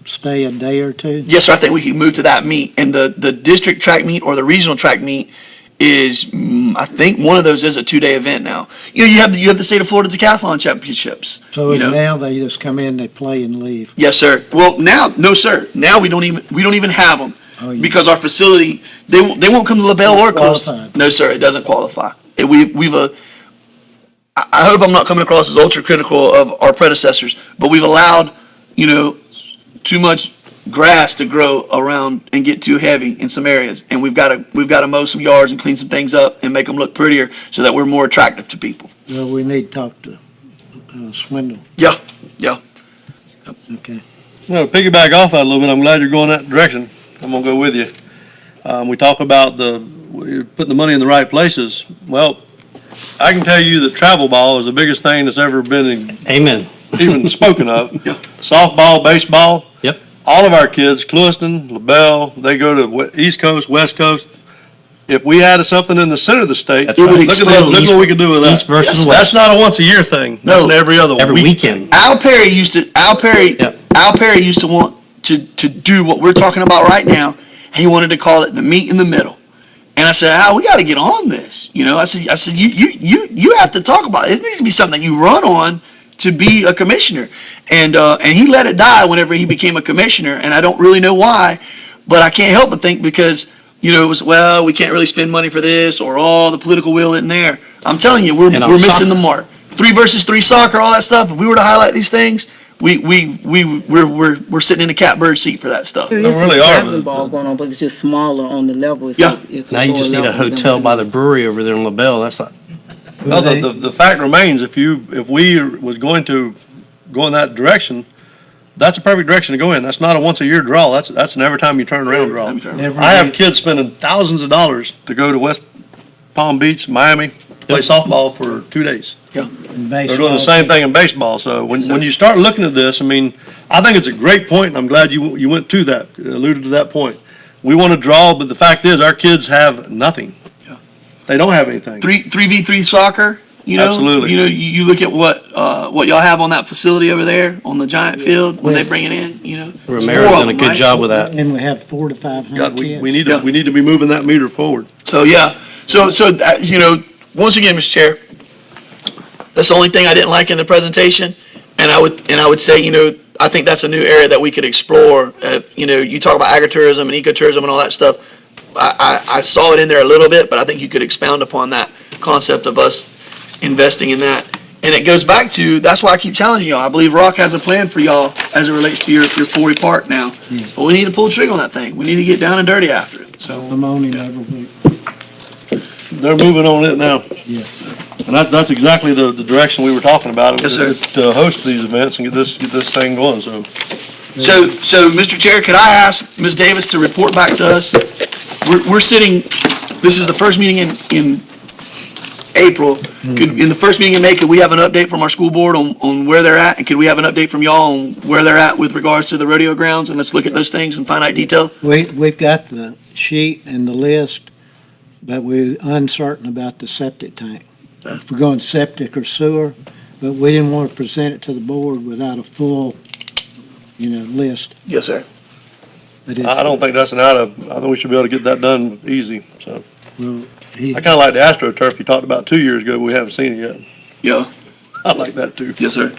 stay a day or two? Yes, sir. I think we can move to that meet. And the district track meet or the regional track meet is, I think one of those is a 2-day event now. You have the state of Florida Decathlon Championships. So now they just come in, they play and leave? Yes, sir. Well, now, no, sir. Now we don't even have them because our facility, they won't come to Lebel or Clewiston. No, sir. It doesn't qualify. I hope I'm not coming across as ultra critical of our predecessors, but we've allowed, too much grass to grow around and get too heavy in some areas, and we've got to mow some yards and clean some things up and make them look prettier so that we're more attractive to people. Well, we need to talk to Swindle. Yeah. Okay. Well, to piggyback off that a little bit, I'm glad you're going that direction. I'm gonna go with you. We talk about putting the money in the right places. Well, I can tell you that travel ball is the biggest thing that's ever been Amen. even spoken of. Softball, baseball. Yep. All of our kids, Clewiston, Lebel, they go to East Coast, West Coast. If we added something in the center of the state, That's look right. at that, look what we could do with that. East versus That's west. not a once-a-year thing. That's an every other Every week. weekend. Al Perry Al Perry used to want to do what we're talking about right now, and he wanted to call it the meat in the middle. And I said, Al, we got to get on this. I said, you have to talk about it. It needs to be something that you run on to be a commissioner. And he let it die whenever he became a commissioner, and I don't really know why, but I can't help but think because, it was, well, we can't really spend money for this, or, the political will isn't there. I'm telling you, we're missing the mark. 3 versus 3 soccer, all that stuff. If we were to highlight these things, we're sitting in the catbird seat for that stuff. There really are. Traveling ball going on, but it's just smaller on the level. It's Now you just need a hotel by the brewery over there in Lebel. That's not, Well, the fact remains, if we was going to go in that direction, that's a perfect direction to go in. That's not a once-a-year draw. That's an every time you turn around draw. I have kids spending thousands of dollars to go to West Palm Beach, Miami, play softball for 2 days. Yeah. They're doing the same thing in baseball. So when you start looking at this, I mean, I think it's a great point, and I'm glad you went to that, alluded to that point. We want to draw, but the fact is, our kids have nothing. Yeah. They don't have anything. 3v3 soccer, Absolutely. You look at what y'all have on that facility over there on the giant field when they bring it in, Romero's done a good job with that. And we have 400 to 500 God, kids. we need to be moving that meter forward. So, yeah. So once again, Mr. Chair, that's the only thing I didn't like in the presentation. And I would say, I think that's a new area that we could explore. You talk about agritourism and ecotourism and all that stuff. I saw it in there a little bit, but I think you could expound upon that concept of us investing in that. And it goes back to, that's why I keep challenging y'all. I believe Rock has a plan for y'all as it relates to your Forey Park now. But we need to pull the trigger on that thing. We need to get down and dirty after it. So I'm on him every week. They're moving on it now. Yeah. And that's exactly the direction we were talking about. Yes, sir. To host these events and get this thing going, so. So, Mr. Chair, could I ask Ms. Davis to report back to us? We're sitting, this is the first meeting in April. In the first meeting in May, could we have an update from our school board on where they're at? And could we have an update from y'all on where they're at with regards to the rodeo grounds? And let's look at those things in finite detail. We've got the sheet and the list, but we're uncertain about the septic tank. If we're going septic or sewer, but we didn't want to present it to the board without a full, list. Yes, sir. But it's, I don't think that's I think we should be able to get that done easy, so. well, he- I kinda like the AstroTurf you talked about 2 years ago, but we haven't seen it yet. Yeah. I like that too. Yes, sir.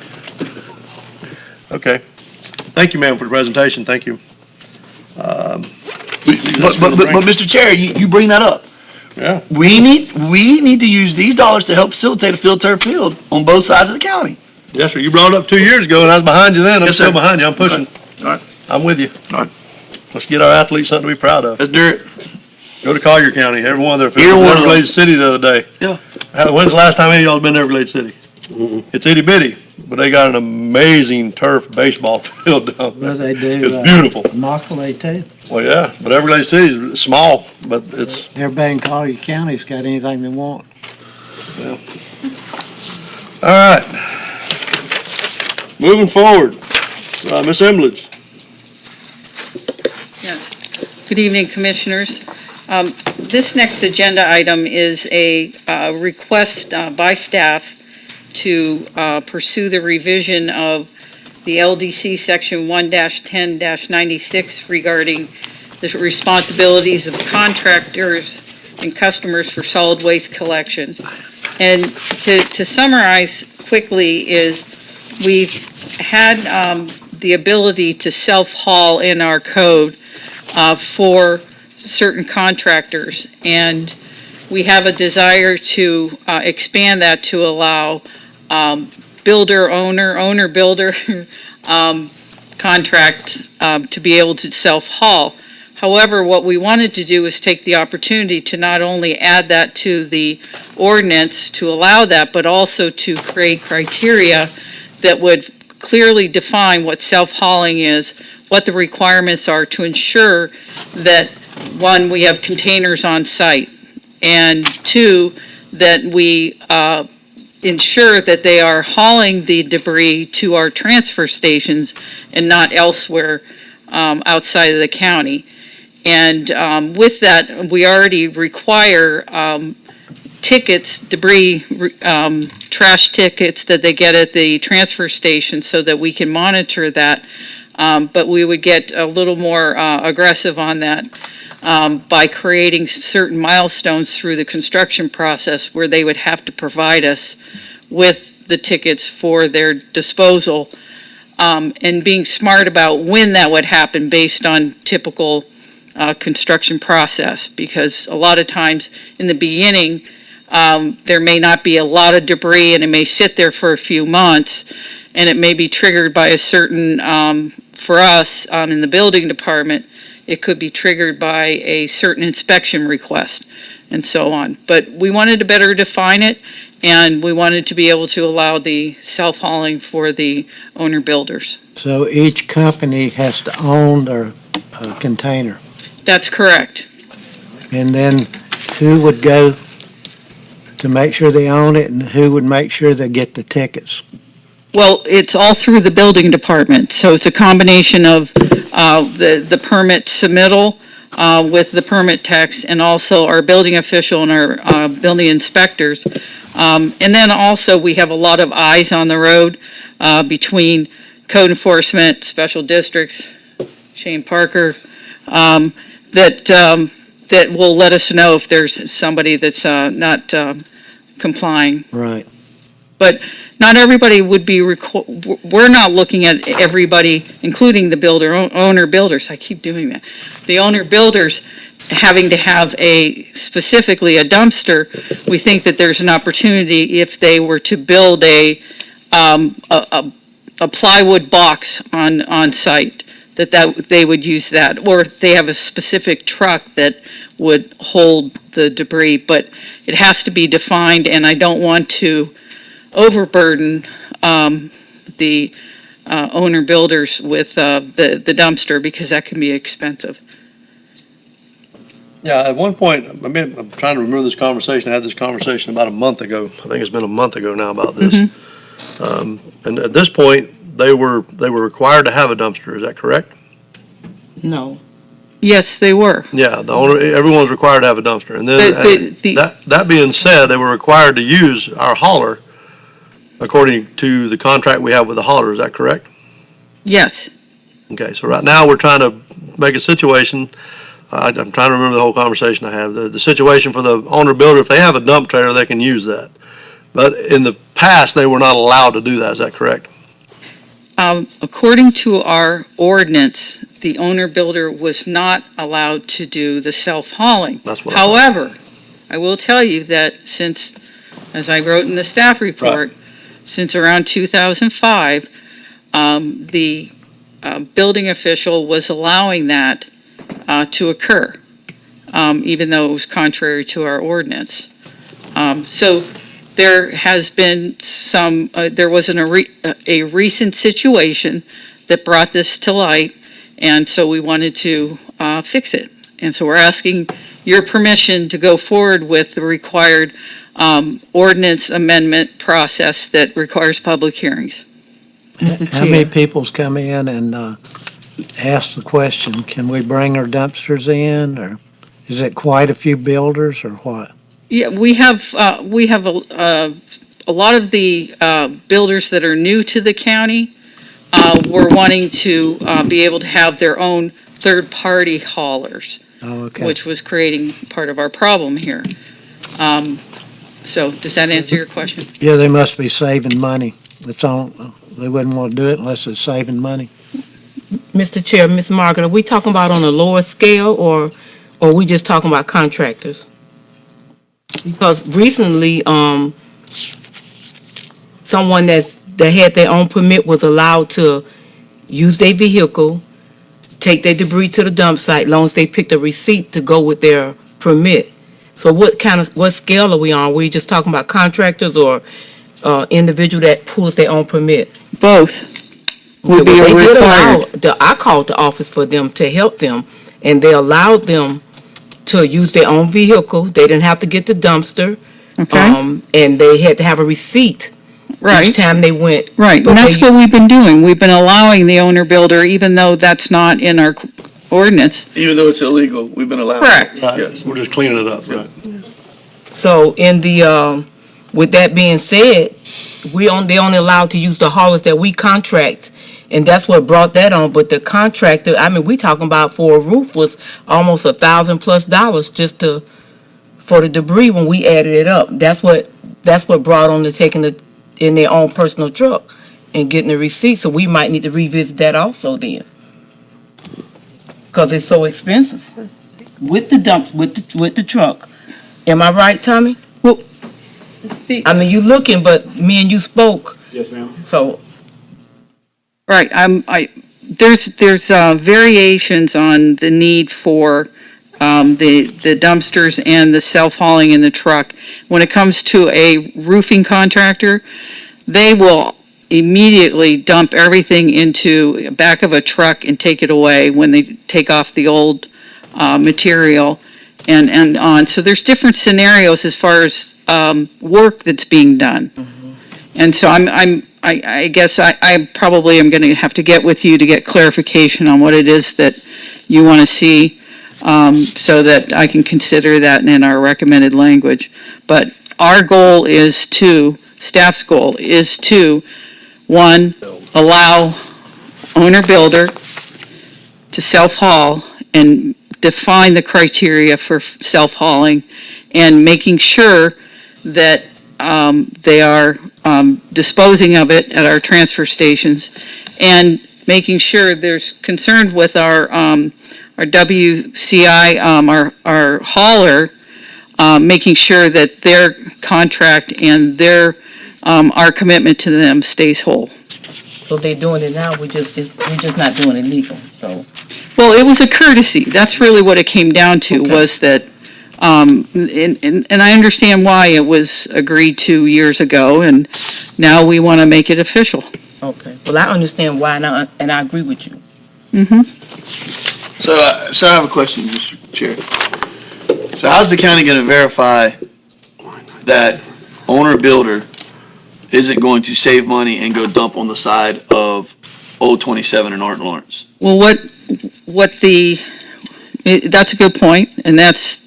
Okay. Thank you, ma'am, for the presentation. Thank you. But Mr. Chair, you bring that up. Yeah. We need to use these dollars to help facilitate a field turf field on both sides of the county. Yes, sir. You brought it up 2 years ago, and I was behind you then. I'm Yes, still sir. behind you. I'm pushing. All right. I'm with you. All right. Let's get our athletes something to be proud of. Let's do it. Go to Collier County, every one of their Every fields. one of them. Everglades City the other day. Yeah. When's the last time any of y'all been to Everglades City? It's itty bitty, but they got an amazing turf baseball field down there. Well, they do. It's beautiful. Immokalee too. Well, yeah, but Everglades City is small, but it's, Everybody in Collier County's got anything they want. all right. Moving forward, Ms. Embledge. Good evening, Commissioners. This next agenda item is a request by staff to pursue the revision of the LDC Section 1-10-96 regarding the responsibilities of contractors and customers for solid waste collection. And to summarize quickly is we've had the ability to self-haul in our code for certain contractors, and we have a desire to expand that to allow owner-builder contracts to be able to self-haul. However, what we wanted to do is take the opportunity to not only add that to the ordinance to allow that, but also to create criteria that would clearly define what self-hauling is, what the requirements are to ensure that, one, we have containers on site, and two, that we ensure that they are hauling the debris to our transfer stations and not elsewhere outside of the county. And with that, we already require tickets, debris, trash tickets that they get at the transfer station so that we can monitor that But we would get a little more aggressive on that by creating certain milestones through the construction process where they would have to provide us with the tickets for their disposal, and being smart about when that would happen based on typical construction process. Because a lot of times in the beginning, there may not be a lot of debris and it may sit there for a few months, and it may be triggered by a certain, for us, in the building department, it could be triggered by a certain inspection request and so on. But we wanted to better define it, and we wanted to be able to allow the self-hauling for the owner-builders. So each company has to own their container. That's correct. And then who would go to make sure they own it, and who would make sure they get the tickets? Well, it's all through the building department, so it's a combination of the permit submittal with the permit text, and also our building official and our building inspectors. And then also, we have a lot of eyes on the road between code enforcement, special districts, Shane Parker, that will let us know if there's somebody that's not complying. Right. But not everybody would be, we're not looking at everybody, including the owner builders. I keep doing that. The owner builders having to have specifically a dumpster. We think that there's an opportunity if they were to build a plywood box on site, that they would use that, or if they have a specific truck that would hold the debris. But it has to be defined, and I don't want to overburden the owner builders with the dumpster, because that can be expensive. Yeah, at one point, I'm trying to remember this conversation. I had this conversation about a month ago. I think it's been a month ago now about this. And at this point, they were required to have a dumpster. Is that correct? No. Yes, they were. Yeah, the owner, everyone was required to have a dumpster. And then, that being said, they were required to use our hauler according to the contract we have with the hauler. Is that correct? Yes. Okay, so right now, we're trying to make a situation, I'm trying to remember the whole conversation I had. The situation for the owner builder, if they have a dump trailer, they can use that. But in the past, they were not allowed to do that. Is that correct? According to our ordinance, the owner builder was not allowed to do the self-hauling. That's what I thought. However, I will tell you that since, as I wrote in the staff report, since around 2005, the building official was allowing that to occur, even though it was contrary to our ordinance. So there has been there was a recent situation that brought this to light, and so we wanted to fix it. And so we're asking your permission to go forward with the required ordinance amendment process that requires public hearings. Mr. How many Chair, people's come in and asked the question, can we bring our dumpsters in, or is it quite a few builders, or what? Yeah, we have a lot of the builders that are new to the county were wanting to be able to have their own third-party haulers, Oh, okay. which was creating part of our problem here. So does that answer your question? Yeah, they must be saving money. That's all. They wouldn't want to do it unless it's saving money. Mr. Chair, Ms. Margaret, are we talking about on a lower scale, or are we just talking about contractors? Because recently, someone that had their own permit was allowed to use their vehicle, take their debris to the dump site, as long as they picked a receipt to go with their permit. So what scale are we on? Are we just talking about contractors or individual that pulls their own permit? Both would be They did required. I called the office for them to help them, and they allowed them to use their own vehicle. They didn't have to get the dumpster. Okay. And they had to have a receipt each Right, time they went. right. But And that's they- what we've been doing. We've been allowing the owner builder, even though that's not in our ordinance. Even though it's illegal, we've been allowed. Correct. Right, Yes. we're just cleaning it up, right? So with that being said, they only allowed to use the haulers that we contract, And that's what brought that on, but the contractor, I mean, we talking about for a roof was almost $1,000+ just for the debris when we added it up. That's what brought on the taking it in their own personal truck and getting the receipt, so we might need to revisit that also then. Cause it's so expensive. With the dump, with the truck. Am I right, Tommy? Well, see, I mean, you looking, but me and you spoke, Yes, ma'am. so. right, there's variations on the need for the dumpsters and the self-hauling in the truck. When it comes to a roofing contractor, they will immediately dump everything into the back of a truck and take it away when they take off the old material and on. So there's different scenarios as far as work that's being done. And so I guess I probably am going to have to get with you to get clarification on what it is that you want to see, so that I can consider that in our recommended language. But our goal is staff's goal is to, one, allow owner-builder to self-haul and define the criteria for self-hauling and making sure that they are disposing of it at our transfer stations, and making sure there's concern with our WCI, our hauler, making sure that their contract and our commitment to them stays whole. So they're doing it now, we're just not doing it legal, so. Well, it was a courtesy. That's really what it came down to, Okay. was that, and I understand why it was agreed to years ago, and now we want to make it official. Okay, well, I understand why, and I agree with you. So I have a question, Mr. Chair. So how's the county gonna verify that owner-builder isn't going to save money and go dump on the side of Old 27 in Art Lawrence? Well, that's a good point, and that's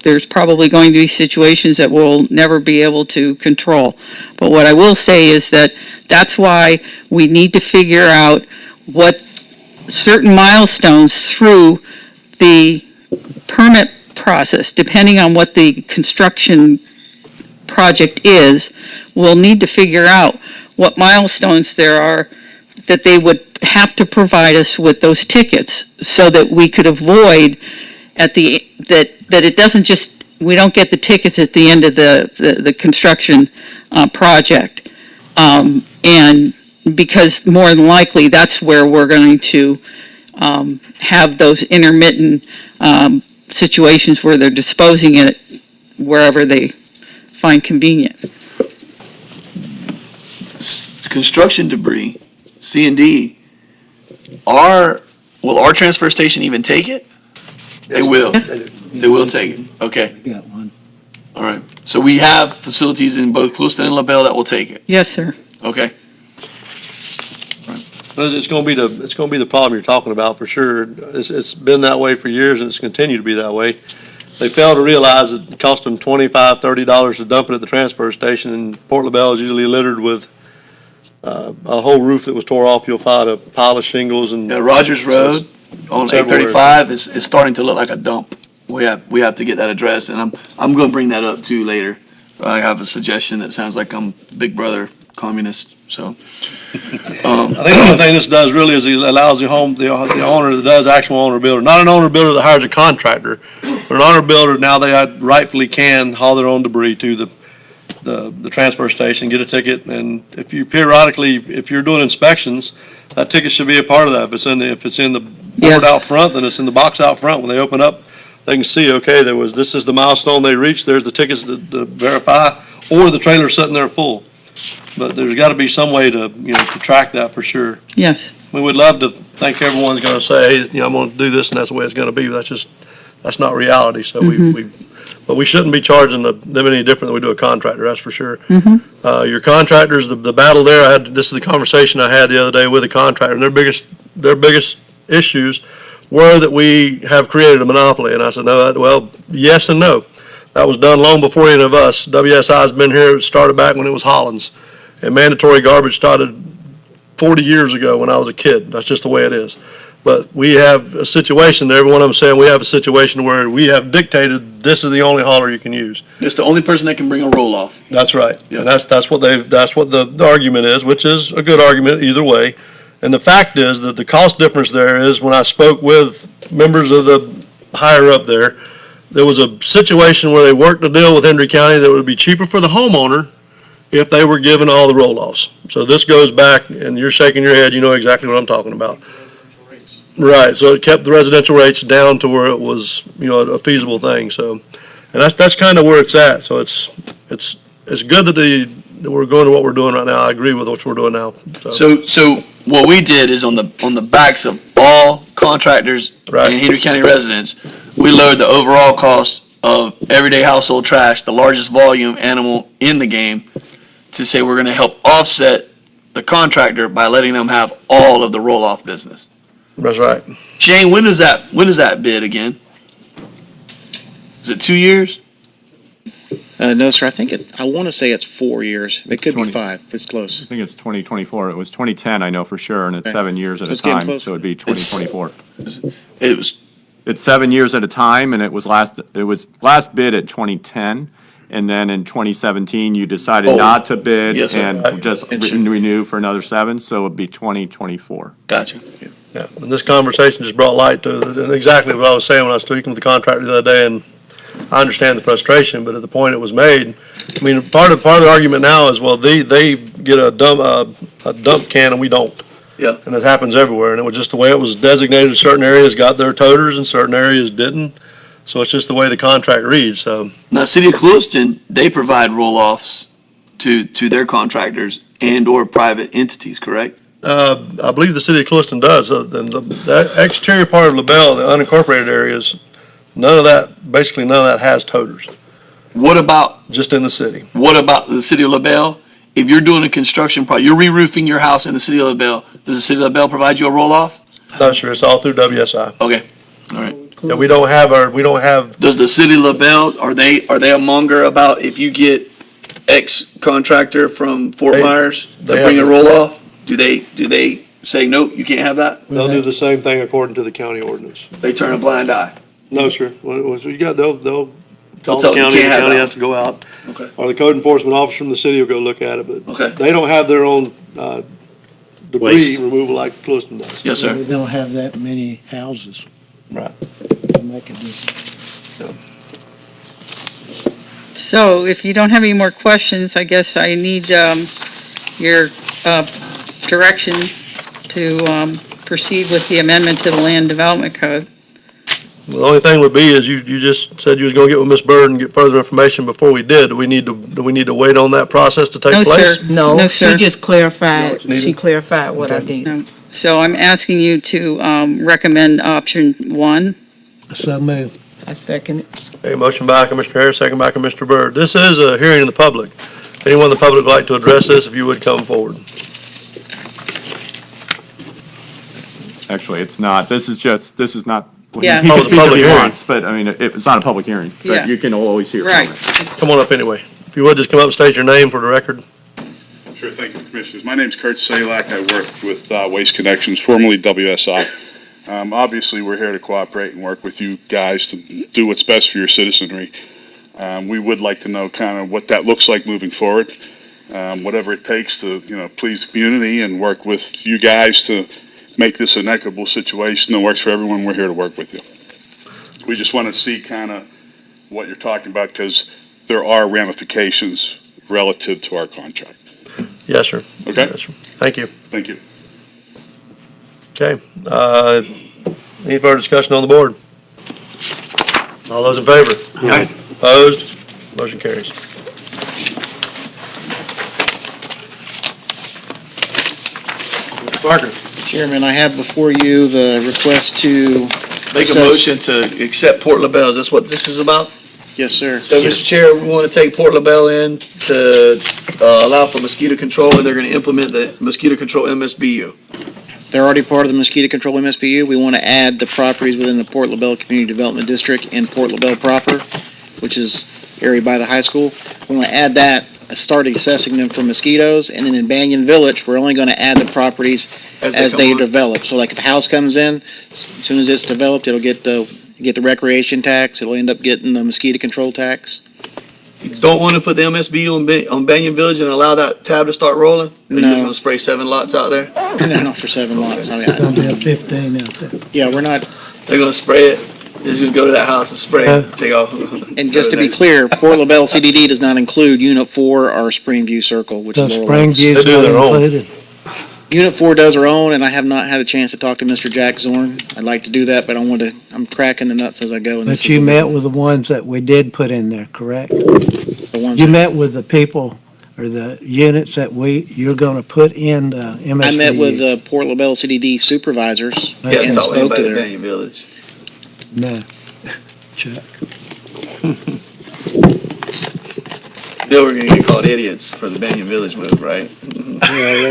there's probably going to be situations that we'll never be able to control. But what I will say is that's why we need to figure out what certain milestones through the permit process, depending on what the construction project is, we'll need to figure out what milestones there are that they would have to provide us with those tickets, so that we could avoid that it doesn't just, we don't get the tickets at the end of the construction project. And because more than likely, that's where we're going to have those intermittent situations where they're disposing it wherever they find convenient. Construction debris, C&D, will our transfer station even take it? They will. They will take it. Okay. Got one. All right. So we have facilities in both Clueston and Lebel that will take it. Yes, sir. Okay. It's gonna be the problem you're talking about for sure. It's been that way for years, and it's continued to be that way. They fail to realize it costs them $25, $30 to dump it at the transfer station, and Port Lebel is usually littered with a whole roof that was tore off. You'll find a pile of shingles and. Yeah, Rogers Road on It's everywhere. 835 is starting to look like a dump. We have to get that addressed, and I'm going to bring that up too later. I have a suggestion that sounds like I'm Big Brother communist, so. I think the only thing this does really is it allows the owner that does actual owner builder, not an owner builder that hires a contractor, but an owner builder, now they rightfully can haul their own debris to the transfer station, get a ticket, and if you're doing inspections, that ticket should be a part of that. If it's in the board Yes. out front, then it's in the box out front. When they open up, they can see, okay, this is the milestone they reached, there's the tickets to verify, or the trailer's sitting there full. But there's got to be some way to track that for sure. Yes. We would love to think everyone's going to say, hey, I'm going to do this and that's the way it's going to be. That's not reality. So but we shouldn't be charging them any different than we do a contractor, that's for sure. Your contractors, the battle there, this is the conversation I had the other day with a contractor, and their biggest issues were that we have created a monopoly. And I said, no, well, yes and no. That was done long before any of us. WSI's been here, it started back when it was Hollins. And mandatory garbage started 40 years ago when I was a kid. That's just the way it is. But we have a situation there, every one of them saying we have a situation where we have dictated this is the only hauler you can use. It's the only person that can bring a roll-off. That's right. Yeah. And that's what the argument is, which is a good argument either way. And the fact is that the cost difference there is when I spoke with members of the higher up there, there was a situation where they worked a deal with Hendry County that would be cheaper for the homeowner if they were given all the roll-offs. So this goes back, and you're shaking your head, you know exactly what I'm talking about. Right, so it kept the residential rates down to where it was, a feasible thing, so, and that's kind of where it's at, so it's good that we're going to what we're doing right now. I agree with what we're doing now, So what we did is on the backs of all contractors Right. and Hendry County residents, we lowered the overall cost of everyday household trash, the largest volume animal in the game, to say we're gonna help offset the contractor by letting them have all of the roll-off business. That's right. Shane, when is that bid again? Is it 2 years? No, sir, I want to say it's 4 years. It could be 20. 5. It's close. I think it's 2024. It was 2010, I know for sure, and it's Okay. 7 years at a It's getting time, closer. so it'd be 2024. It was, It's 7 years at a time, and it was last bid at 2010, and then in 2017, you decided Oh, not to bid yes, sir. and just renew for another 7, so it'd be 2024. gotcha. Yeah, and this conversation just brought light to exactly what I was saying when I was speaking with the contractor the other day, and I understand the frustration, but at the point it was made, I mean, part of the argument now is, well, they get a dump can and we don't. Yeah. And it happens everywhere, and it was just the way it was designated. Certain areas got their toters and certain areas didn't, so it's just the way the contract reads, so. Now, City of Clewiston, they provide roll-offs to their contractors and/or private entities, correct? I believe the city of Clewiston does. The exterior part of Lebel, the unincorporated areas, basically none of that has toters, What about just in the city. the city of Lebel? If you're doing a construction project, you're re-roofing your house in the city of Lebel, does the city of Lebel provide you a roll-off? Not sure, it's all through WSI. Okay, all right. Yeah, we don't have, Does the city of Lebel, are they a monger about if you get X contractor from Fort They- Myers to they bring a have- roll-off? Do they say, nope, you can't have that? they'll do the same thing according to the county ordinance. They turn a blind eye? No, sir. What you got, they'll call They'll the tell you county, the can't have county that. has to go out. Okay. Or the code enforcement officer from the city will go look at it, but Okay. they don't have their own, debris Waste. removal like Clewiston does. Yes, sir. We don't have that many houses Right. to make a difference. So if you don't have any more questions, I guess I need your direction to proceed with the amendment to the Land Development Code. The only thing would be is you just said you was gonna get with Ms. Bird and get further information before we did. Do we need to wait on that process to take No, place? sir. No, No, she sir. just clarified, She needed- she clarified what I Okay. did. No. So I'm asking you to recommend option 1. So move. I second it. A motion by Commissioner Harris, second by Commissioner Bird. This is a hearing in the public. Anyone in the public would like to address this, if you would come forward. Actually, it's not. This is not, Yeah. he Oh, can the speak if public he hearing. wants, but I mean, it's not a public hearing. Yeah. But you can always hear from Right. it. Come on up anyway. If you would, just come up and state your name for the record. Sure, thank you, Commissioners. My name's Kurt Salak. I work with Waste Connections, formerly WSI. Obviously, we're here to cooperate and work with you guys to do what's best for your citizenry. We would like to know kind of what that looks like moving forward, whatever it takes to, please the community and work with you guys to make this an equitable situation that works for everyone. We're here to work with you. We just want to see kind of what you're talking about because there are ramifications relative to our contract. Yes, sir. Okay. Yes, sir. Thank you. Thank you. Okay. Any further discussion on the board? All those in favor? Aye. Opposed? Motion carries. Mr. Parker. Chairman, I have before you the request to. Make a assess- motion to accept Port Lebel. Is this what this is about? Yes, sir. So, Mr. Chair, we want to take Port Lebel in to allow for mosquito control, and they're going to implement the mosquito control MSBU. They're already part of the mosquito control MSBU. We want to add the properties within the Port Lebel Community Development District and Port Lebel proper, which is area by the high school. We want to add that start assessing them for mosquitoes. And then in Banyan Village, we're only gonna add the properties as they develop. So like if a house comes in, as soon as it's developed, it'll get the recreation tax, it'll end up getting the mosquito control tax. Don't want to put the MSB on Banyan Village and allow that tab to start rolling? Or you're No. gonna spray 7 lots out there? No, for 7 lots. I mean, It's gonna be a 15 out there. yeah, we're not, They're gonna spray it, they're just gonna go to that house and spray it, take off. and just to be clear, Port LaBelle CDD does not include Unit 4 or Springview Circle, which So is Laurel Oaks. Springview's They do not their own. included. Unit 4 does their own, and I have not had a chance to talk to Mr. Jack Zorn. I'd like to do that, but I'm cracking the nuts as I go. and this But is you the- met with the ones that we did put in there, correct? the ones You that- met with the people or the units that you're gonna put in the MSBU. I met with the Port LaBelle CDD supervisors Yeah, and talk spoke about to the their, Banyan Village. No. Chuck. Bill, we're gonna get called idiots for the Banyan Village move, right?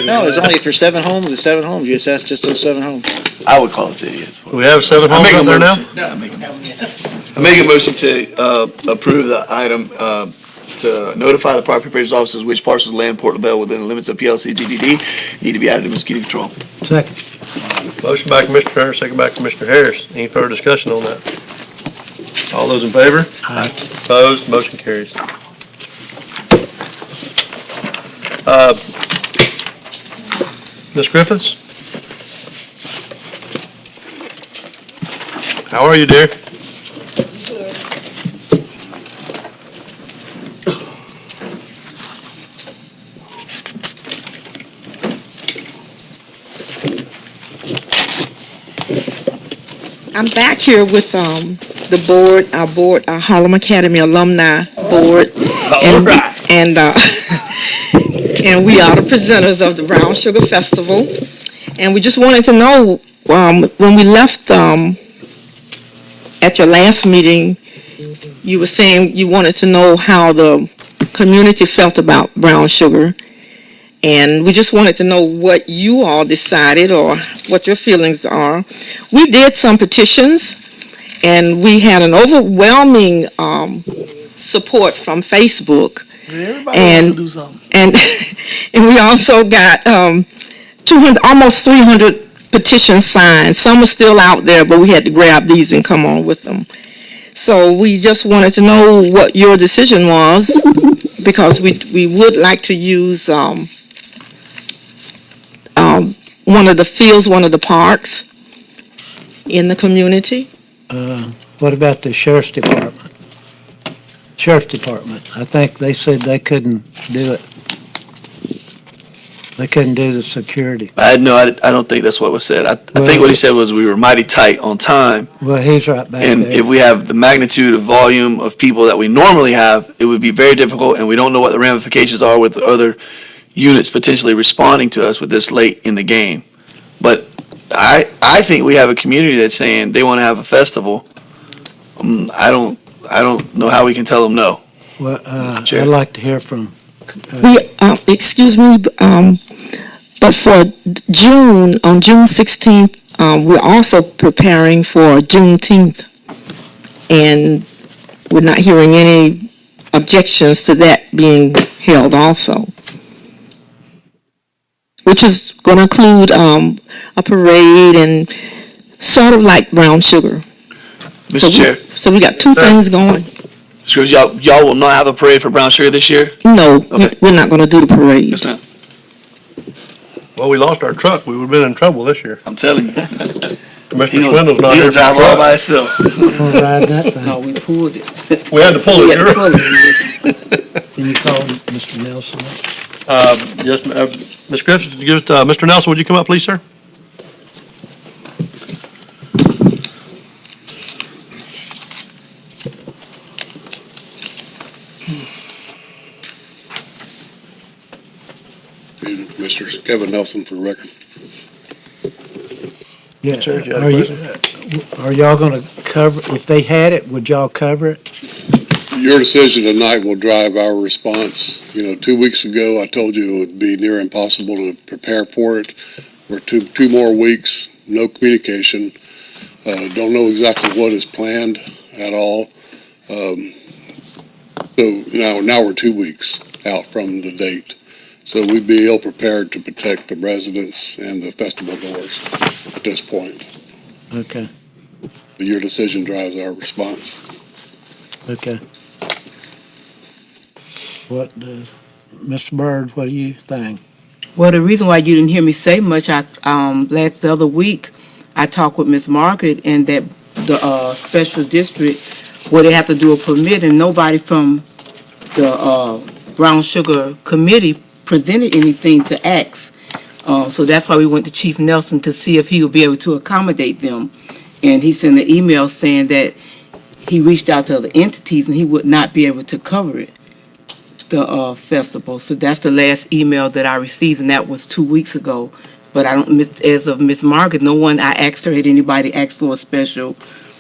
no, it's only for 7 homes, it's 7 homes. You assess just those 7 homes. I would call us idiots. Do we have 7 I homes make a out there now? motion. I make a motion to approve the item to notify the property appraiser's offices which parcels of land Port LaBelle within the limits of PLC TDD need to be added to mosquito control. Second. Motion by Commissioner Harris, second by Commissioner Harris. Any further discussion on that? All those in favor? Aye. Opposed? Motion carries. Ms. Griffiths? How are you, dear? I'm back here with the board, our Harlem Academy Alumni Board. All right. And and we are the presenters of the Brown Sugar Festival. And we just wanted to know, when we left at your last meeting, you were saying you wanted to know how the community felt about brown sugar. And we just wanted to know what you all decided or what your feelings are. We did some petitions, and we had an overwhelming support from Facebook. Everybody wants to do something. And and we also got 200, almost 300 petitions signed. Some are still out there, but we had to grab these and come on with them. So we just wanted to know what your decision was, because we would like to use one of the fields, one of the parks in the community. What about the sheriff's department? Sheriff's department, I think they said they couldn't do it. They couldn't do the security. I don't think that's what was said. I think what he said was we were mighty tight on time. Well, he's right back And there. if we have the magnitude of volume of people that we normally have, it would be very difficult, and we don't know what the ramifications are with other units potentially responding to us with this late in the game. But I think we have a community that's saying they want to have a festival. I don't know how we can tell them no. Well, I'd Chair. like to hear from, Excuse me, but for June, on June 16th, we're also preparing for Juneteenth. And we're not hearing any objections to that being held also, which is going to include a parade and sort of like brown sugar. Mr. Chair, So we got two things going. so y'all will not have a parade for brown sugar this year? No, Okay. we're not going to do the parade. Yes, ma'am. Well, we lost our truck. We would've been in trouble this year. I'm telling you. Commissioner Swindle's not here He'll for drive the all by truck. himself. I'll ride that thing. we pulled it. We had to pull it, you're Can you call Mr. Nelson? Yes, Ms. Griffiths, Mr. Nelson, would you come up, please, sir? Mr. Kevin Nelson for the record. Yeah, Chair, you had a are y'all gonna cover, if they had it, would y'all cover it? Your decision tonight will drive our response. 2 weeks ago, I told you it would be near impossible to prepare for it. We're two more weeks, no communication. Don't know exactly what is planned at all. So now we're 2 weeks. out from the date. So we'd be ill prepared to protect the residents and the festival goers at this point. Okay, But your decision drives our response. okay. What does, Mr. Byrd, what do you think? Well, the reason why you didn't hear me say much, the other week, I talked with Miss Margaret and that the special district where they have to do a permit, and nobody from the Brown Sugar Committee presented anything to ask. So that's why we went to Chief Nelson to see if he would be able to accommodate them. And he sent an email saying that he reached out to other entities and he would not be able to cover it, the festival. So that's the last email that I received, and that was 2 weeks ago. But I don't, as of Miss Margaret, no one I asked her, had anybody asked for a special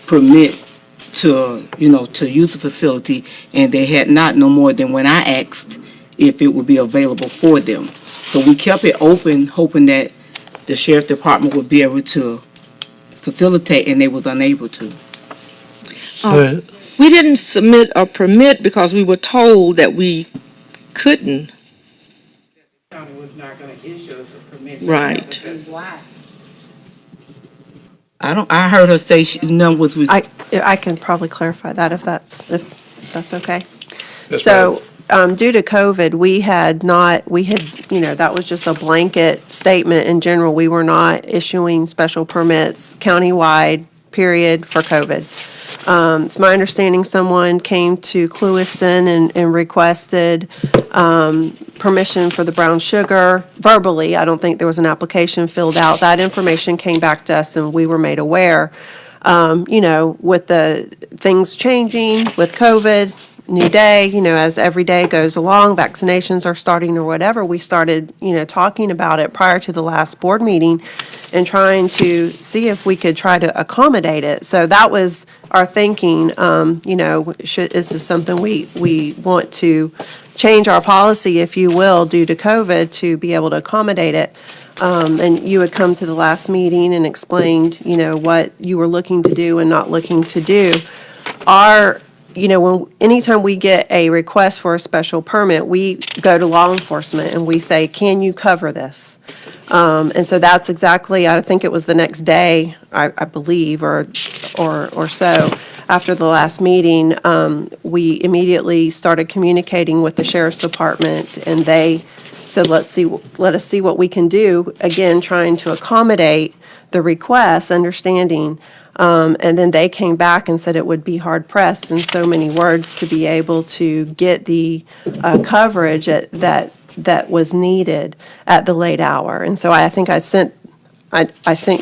permit to, to use the facility, and they had not, no more than when I asked if it would be available for them. So we kept it open, hoping that the sheriff department would be able to facilitate, and they was unable to. We didn't submit a permit because we were told that we couldn't. The county was not going to issue us a permit. Right. Why? I heard her say none was. I can probably clarify that if that's okay. So, due to COVID, that was just a blanket statement in general. We were not issuing special permits countywide, period, for COVID. It's my understanding someone came to Clewiston and requested permission for the brown sugar verbally. I don't think there was an application filled out. That information came back to us and we were made aware. With the things changing with COVID, new day, as every day goes along, vaccinations are starting or whatever, we started, talking about it prior to the last board meeting and trying to see if we could try to accommodate it. So that was our thinking, is this something we want to change our policy, if you will, due to COVID, to be able to accommodate it. And you had come to the last meeting and explained, what you were looking to do and not looking to do. Anytime we get a request for a special permit, we go to law enforcement and we say, can you cover this? And so that's exactly, I think it was the next day, I believe, or so, after the last meeting, we immediately started communicating with the sheriff's department, and they said, let us see what we can do, again, trying to accommodate the request, understanding. And then they came back and said it would be hard pressed in so many words to be able to get the coverage that was needed at the late hour. And so I think I sent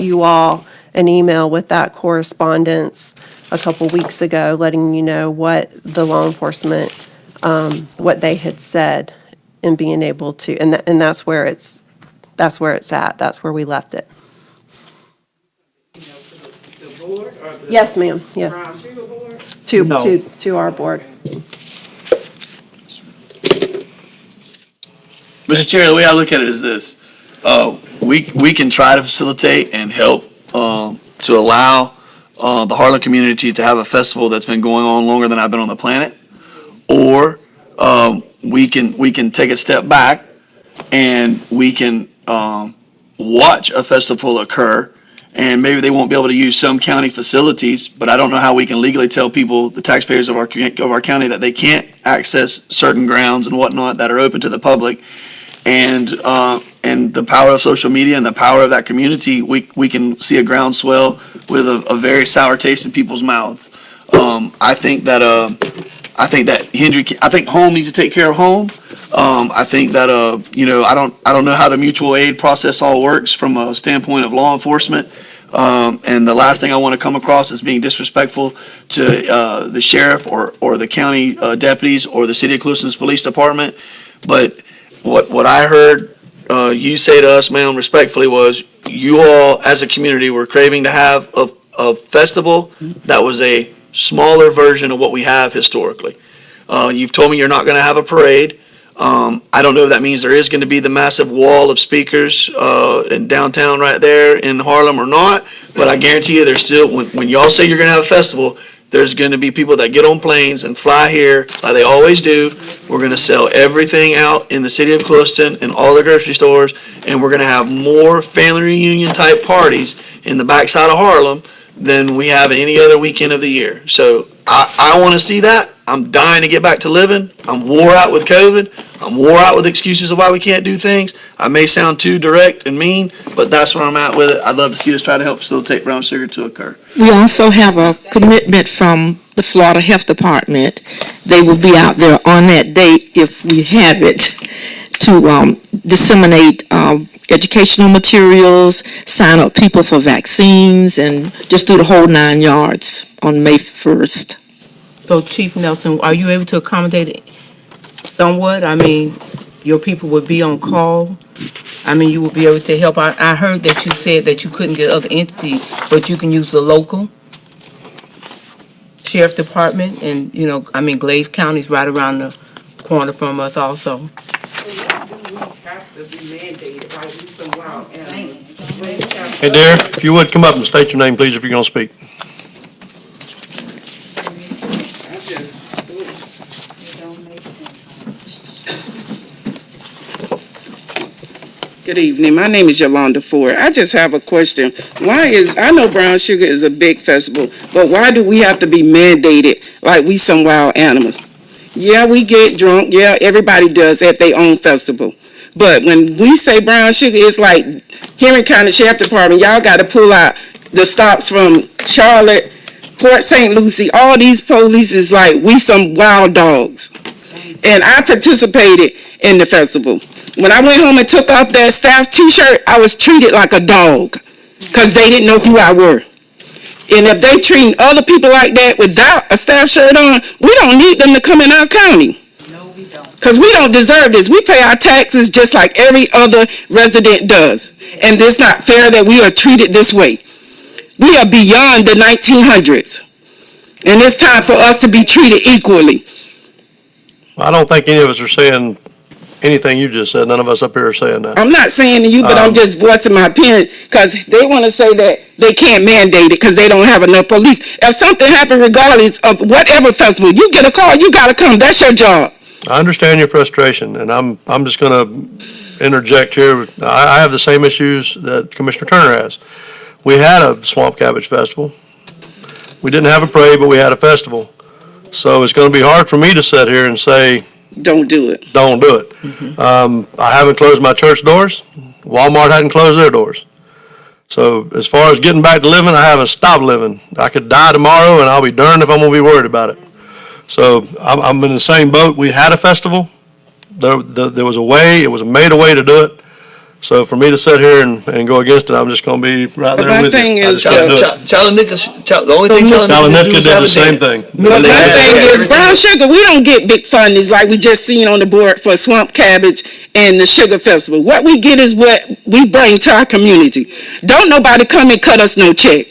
you all an email with that correspondence a couple weeks ago, letting you know what the law enforcement, what they had said, and being able to, and that's where it's at. That's where we left it. Yes, ma'am, yes. To our board. Mr. Chair, the way I look at it is this. We can try to facilitate and help to allow the Harlan community to have a festival that's been going on longer than I've been on the planet. Or we can take a step back and we can watch a festival occur, and maybe they won't be able to use some county facilities, but I don't know how we can legally tell people, the taxpayers of our county, that they can't access certain grounds and whatnot that are open to the public. And the power of social media and the power of that community, we can see a groundswell with a very sour taste in people's mouths. I think that Hendry, I think home needs to take care of home. I think that I don't know how the mutual aid process all works from a standpoint of law enforcement. And the last thing I want to come across is being disrespectful to the sheriff or the county deputies or the city of Clewiston's police department. But what I heard you say to us, ma'am, respectfully, was you all as a community were craving to have a festival that was a smaller version of what we have historically. You've told me you're not going to have a parade. I don't know if that means there is going to be the massive wall of speakers in downtown right there in Harlem or not, but I guarantee you there's still, when y'all say you're going to have a festival, There's going to be people that get on planes and fly here like they always do. We're going to sell everything out in the city of Clueston and all the grocery stores, and we're going to have more family reunion type parties in the backside of Harlem than we have any other weekend of the year. So I want to see that. I'm dying to get back to living. I'm wore out with COVID. I'm wore out with excuses of why we can't do things. I may sound too direct and mean, but that's where I'm at with it. I'd love to see us try to help facilitate brown sugar to occur. We also have a commitment from the Florida Health Department. They will be out there on that date, if we have it, to disseminate educational materials, sign up people for vaccines, and just do the whole 9 yards on May 1st. So Chief Nelson, are you able to accommodate it somewhat? I mean, your people would be on call. I mean, you would be able to help. I heard that you said that you couldn't get other entities, but you can use the local sheriff department, and, you know, I mean, Glades County's right around the corner from us also. Hey, Dare, if you would come up and state your name, please, if you're going to speak. Good evening. My name is Yolanda Ford. I just have a question. I know Brown Sugar is a big festival, but why do we have to be mandated like we some wild animals? Yeah, we get drunk. Yeah, everybody does at their own festival. But when we say Brown Sugar, it's like Henry County Sheriff Department, y'all got to pull out the stops from Charlotte, Port St. Lucie. All these police is like we some wild dogs. And I participated in the festival. When I went home and took off that staff t-shirt, I was treated like a dog because they didn't know who I were. And if they treat other people like that without a staff shirt on, we don't need them to come in our county. No, we don't. Because we don't deserve this. We pay our taxes just like every other resident does. And it's not fair that we are treated this way. We are beyond the 1900s. And it's time for us to be treated equally. I don't think any of us are saying anything you just said. None of us up here are saying that. I'm not saying to you, but I'm just voicing my opinion because they want to say that they can't mandate it because they don't have enough police. If something happened, regardless of whatever festival, you get a call, you got to come. That's your job. I understand your frustration, and I'm just going to interject here. I have the same issues that Commissioner Turner has. We had a Swamp Cabbage Festival. We didn't have a parade, but we had a festival. So it's going to be hard for me to sit here and say, don't do it. Don't do it. I haven't closed my church doors. Walmart hadn't closed their doors. So as far as getting back to living, I haven't stopped living. I could die tomorrow, and I'll be darned if I'm going to be worried about it. So I'm in the same boat. We had a festival. There was a way. It was made a way to do it. So for me to sit here and go against it, I'm just going to be right there with you. The only thing Chalanika did the same thing. But my thing is, Brown Sugar, we don't get big fundings like we just seen on the board for Swamp Cabbage and the Sugar Festival. What we get is what we bring to our community. Don't nobody come and cut us no check.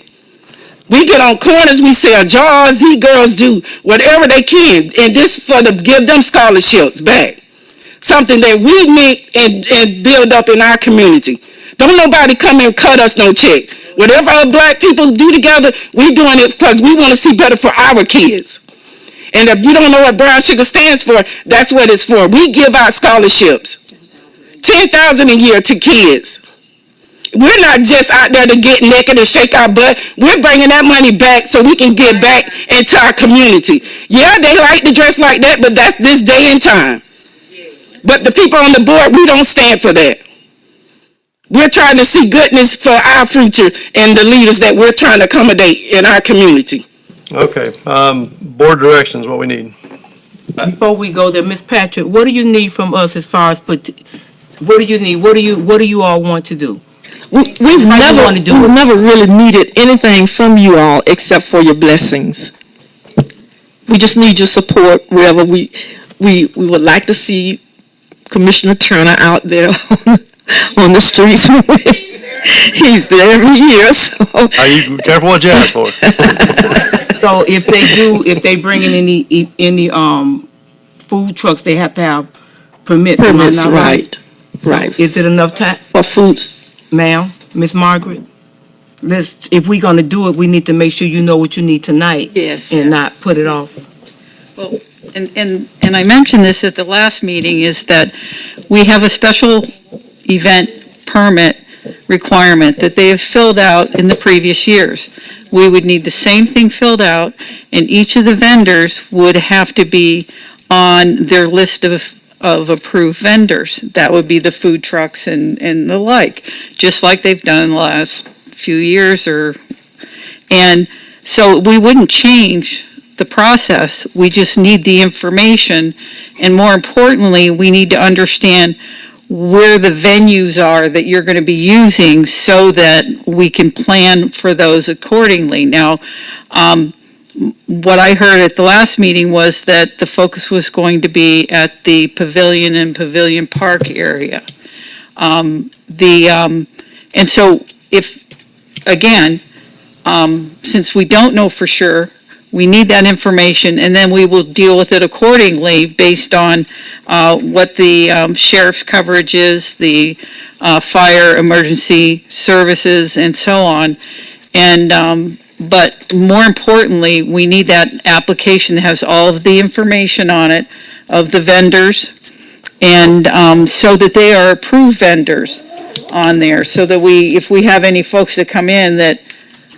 We get on corners, we sell jars, these girls do whatever they can, and this for to give them scholarships back. Something that we make and build up in our community. Don't nobody come and cut us no check. Whatever our black people do together, we doing it because we want to see better for our kids. And if you don't know what Brown Sugar stands for, that's what it's for. We give out scholarships. $10,000 a year to kids. We're not just out there to get naked and shake our butt. We're bringing that money back so we can get back into our community. Yeah, they like to dress like that, but that's this day and time. But the people on the board, we don't stand for that. We're trying to see goodness for our future and the leaders that we're trying to accommodate in our community. Okay, board directions, what we need. Before we go there, Ms. Patrick, what do you need from us as far as, what do you need? What do you all want to do? We've never really needed anything from you all except for your blessings. We just need your support wherever we would like to see Commissioner Turner out there on the streets. He's there every year, so. Are you careful what you ask for? So if they bring in any food trucks, they have to have permits. Permits, right. So is it enough time? For foods. Ma'am, Miss Margaret? if we're gonna do it, we need to make sure you know what you need tonight. Yes. And not put it off. Well, and I mentioned this at the last meeting, is that we have a special event permit requirement that they have filled out in the previous years. We would need the same thing filled out, and each of the vendors would have to be on their list of approved vendors. That would be the food trucks and the like, just like they've done in the last few years and so we wouldn't change the process. We just need the information, and more importantly, we need to understand where the venues are that you're going to be using so that we can plan for those accordingly. Now, what I heard at the last meeting was that the focus was going to be at the Pavilion and Pavilion Park area. And so if, again, since we don't know for sure, we need that information, and then we will deal with it accordingly based on what the sheriff's coverage is, the fire emergency services, and so on. And but more importantly, we need that application that has all of the information on it of the vendors, and so that they are approved vendors on there, so that if we have any folks that come in that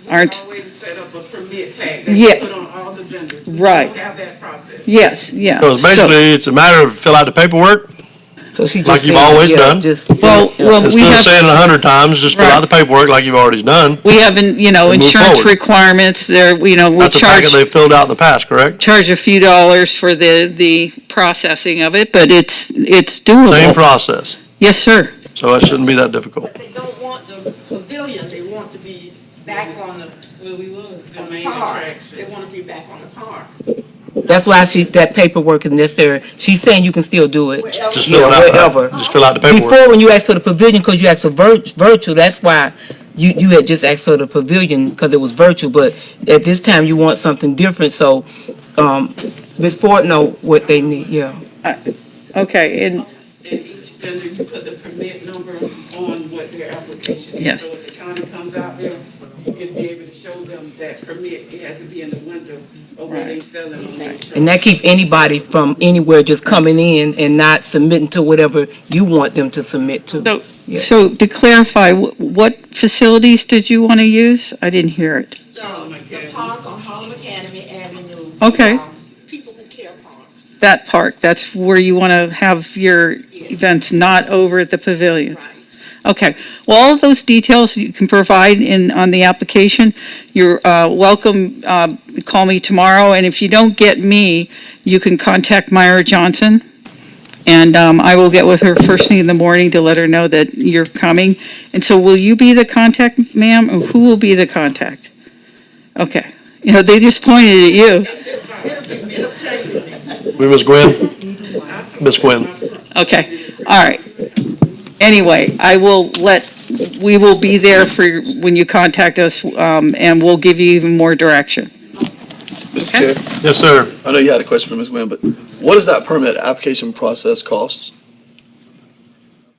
aren't. Set up a permit tag that you Yeah. put on all the vendors. Right. We don't have that process. Yes, yeah. So basically, it's a matter of fill out the paperwork, So she just like you've said, always yeah, done. Well, we Instead of have, saying it 100 times, just fill Right. out the paperwork like you've already done. we have, And move insurance forward. requirements there, we'll That's a charge packet they filled out in the past, correct? charge a few dollars for the processing of it, but it's doable. Same process. Yes, sir. So it shouldn't be that difficult. They don't want the pavilion, they want to be back on the main attraction. They want to be back on the park. That's why that paperwork is necessary. She's saying you can still do it. Just fill it out. Wherever. Just fill out the paperwork. Before, when you asked for the pavilion, because you asked for virtual, that's why you had just asked for the pavilion, because it was virtual, but at this time, you want something different, so, Ms. Ford know what they need, yeah. Okay, and, And each vendor, you put the permit number on what their application is. Yes. So if the county comes out there, you can be able to show them that permit, it has to be in the windows of where they sell it on that truck. And that keep anybody from anywhere just coming in and not submitting to whatever you want them to submit to. so, Yeah. so to clarify, what facilities did you want to use? I didn't hear it. The park on Harlem Academy Avenue. Okay. People who care park. That park, that's where you want to have your events, not over at the pavilion? Okay, well, all of those details you can provide on the application. You're welcome, call me tomorrow, and if you don't get me, you can contact Myra Johnson, and I will get with her first thing in the morning to let her know that you're coming. And so will you be the contact, ma'am, or who will be the contact? Okay, they just pointed at you. We, Ms. Gwen? Ms. Gwen. Okay, all right. Anyway, we will be there for when you contact us, and we'll give you even more direction. Mr. Chair, Yes, sir. I know you had a question for Ms. Gwen, but what does that permit application process cost?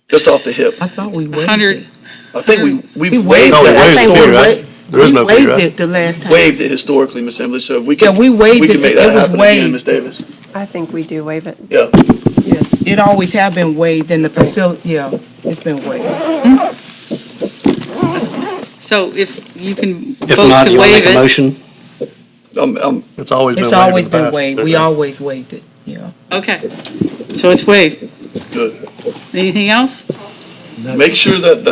Just off the hip. I thought we waived 100 it. I think we We waived No, we that. waived I think the fee, we right? wa- There is no fee, We waived right? it the last time. Waived it historically, Ms. Emily, so if we Yeah, can, we waived we it. can make It that was happen again, waived. Ms. Davis. I think we do waive it. Yeah. Yes, it always have been waived in the facility, yeah, it's been waived. So if you can If vote not, to do you want to waive make a it. motion? It's always been It's waived in always the been past. waived, we always waived it, yeah. Okay, so it's waived. Good. Anything else? Make sure that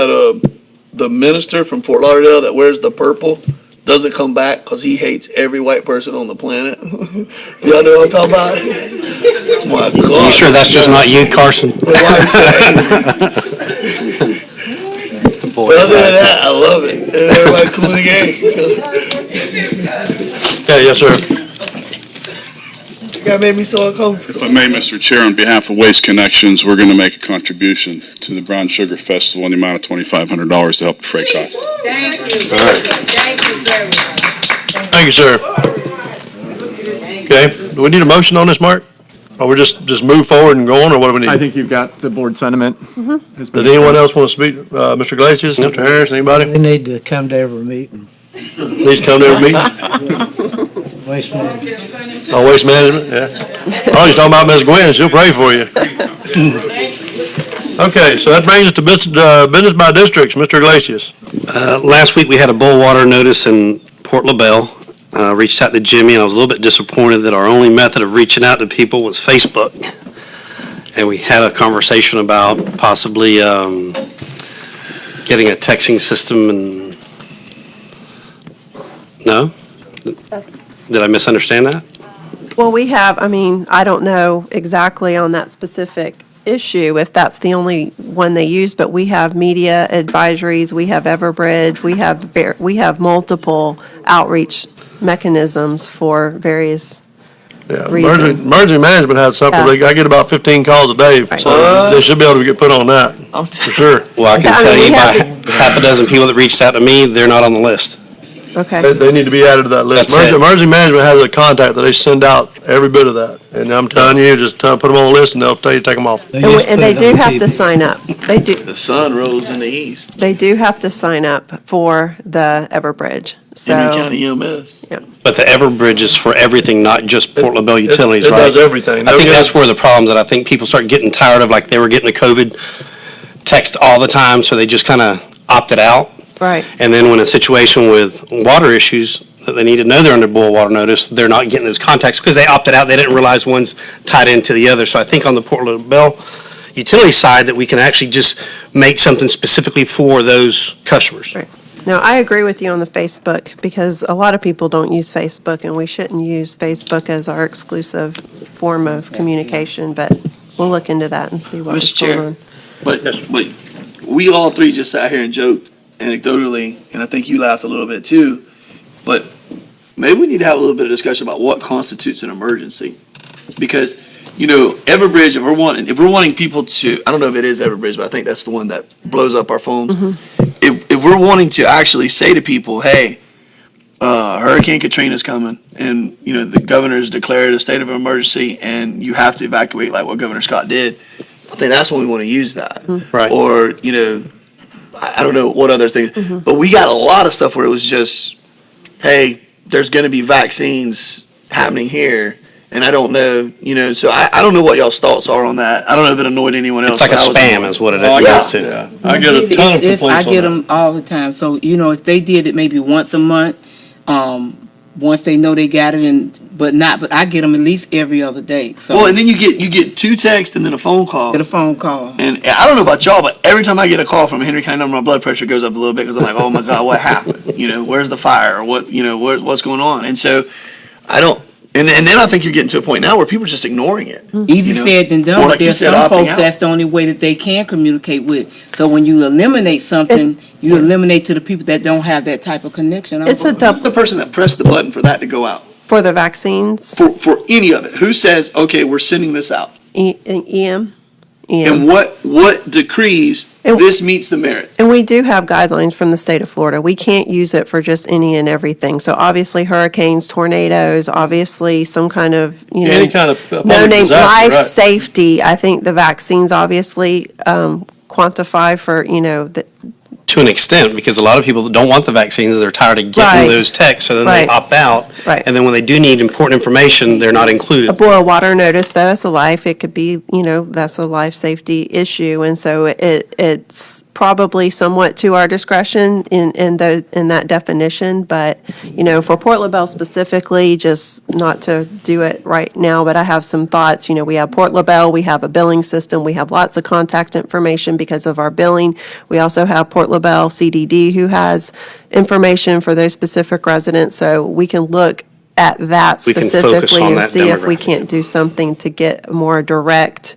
the minister from Fort Lauderdale that wears the purple doesn't come back because he hates every white person on the planet. Y'all know what I'm talking about? My God. Are you sure that's just not you, Carson? My wife said- Boy, But other than that, I love it. And everybody cool in the game. Okay, yes, sir. You guys made me so uncomfortable. If I may, Mr. Chair, on behalf of Waste Connections, we're going to make a contribution to the Brown Sugar Festival in the amount of $2,500 to help the freight costs. Thank you. Thank you very much. Thank you, sir. Okay, do we need a motion on this, Mark? Or we just move forward and go on, or what do we need? I think you've got the board sentiment. Has been Did anyone expressed. else want to speak? Mr. Glacius, Mr. Harris, anybody? They need to come to every meeting. Please come to every meeting. Waste management. Oh, waste management, yeah. Oh, you're talking about Ms. Gwen, she'll pray for you. Okay, so that brings us to business by districts. Mr. Glacius. Last week, we had a boil water notice in Port Lebel. Reached out to Jimmy, and I was a little bit disappointed that our only method of reaching out to people was Facebook. And we had a conversation about possibly getting a texting system and, no? Did I misunderstand that? Well, we have, I mean, I don't know exactly on that specific issue if that's the only one they use, but we have media advisories, we have Everbridge, we have multiple outreach mechanisms for various Yeah, reasons. emergency management has something, I get about 15 calls a day, so they should be able to get put on that, for sure. Well, I can I mean, tell we you have by half a dozen people that reached out to me, they're not on the list. Okay. They need to be added to that list. That's it. Emergency management has a contact that they send out every bit of that, and I'm telling you, just put them on a list and they'll tell you to take them off. And they do have to sign up. They do, The sun rose in the east. they do have to sign up for the Everbridge, so. Henry County EMS. But the Everbridge is for everything, not just Port Lebel utilities, It right? does everything. I think that's where the problems that I think people start getting tired of, like they were getting the COVID text all the time, so they just kind of opted out. Right. And then when a situation with water issues, that they need to know they're under boil water notice, they're not getting those contacts because they opted out. They didn't realize one's tied into the other. So I think on the Port Lebel utility side that we can actually just make something specifically for those customers. Right. No, I agree with you on the Facebook, because a lot of people don't use Facebook, and we shouldn't use Facebook as our exclusive form of communication, but we'll look into that and see what's Mr. going Chair. on. But we all three just sat here and joked anecdotally, and I think you laughed a little bit too, but maybe we need to have a little bit of discussion about what constitutes an emergency. Because, Everbridge, if we're wanting people to, I don't know if it is Everbridge, but I think that's the one that blows up our phones. If we're wanting to actually say to people, hey, Hurricane Katrina's coming, and, the governor's declared a state of emergency, and you have to evacuate like what Governor Scott did, I think that's when we want to use that. Right. Or, I don't know what other things, but we got a lot of stuff where it was just, hey, there's going to be vaccines happening here, and I don't know, so I don't know what y'all's thoughts are on that. I don't know if it annoyed anyone else. It's like a but I was- spam is what it Oh, is to. Yeah, I get a ton of complaints on I get that. them all the time. So, if they did it maybe once a month, once they know they got it, but I get them at least every other day. So Well, and then you get two texts and then a phone call. get a phone call. And I don't know about y'all, but every time I get a call from a Henry County number, my blood pressure goes up a little bit because I'm like, oh my God, what happened? Where's the fire? Or what's going on? And so I don't, and then I think you're getting to a point now where people are just ignoring it. Easy said than done. Or But like you there's said, some opting folks out. that's the only way that they can communicate with. So when you eliminate something, you eliminate to the people that don't have that type of connection. It's a Who's the person that pressed the button for that to go out? For the vaccines, For any of it? Who says, okay, we're sending this out? EM. And what decrees this meets the merit? And we do have guidelines from the state of Florida. We can't use it for just any and everything. So obviously hurricanes, tornadoes, obviously some kind of, Any kind of public no name, disaster, life right. safety. I think the vaccines obviously quantify for, To an extent, because a lot of people don't want the vaccines, they're tired of getting Right. those texts, so then Right. they opt out. Right. And then when they do need important information, they're not A included. boil water notice, though, it's a life, it could be, that's a life safety issue. And so it's probably somewhat to our discretion in that definition. But, for Port Lebel specifically, just not to do it right now, but I have some thoughts. We have Port Lebel, we have a billing system, we have lots of contact information because of our billing. We also have Port Lebel CDD, who has information for those specific residents. So we can look at that We can focus specifically on and that see if we demographic. can't do something to get more direct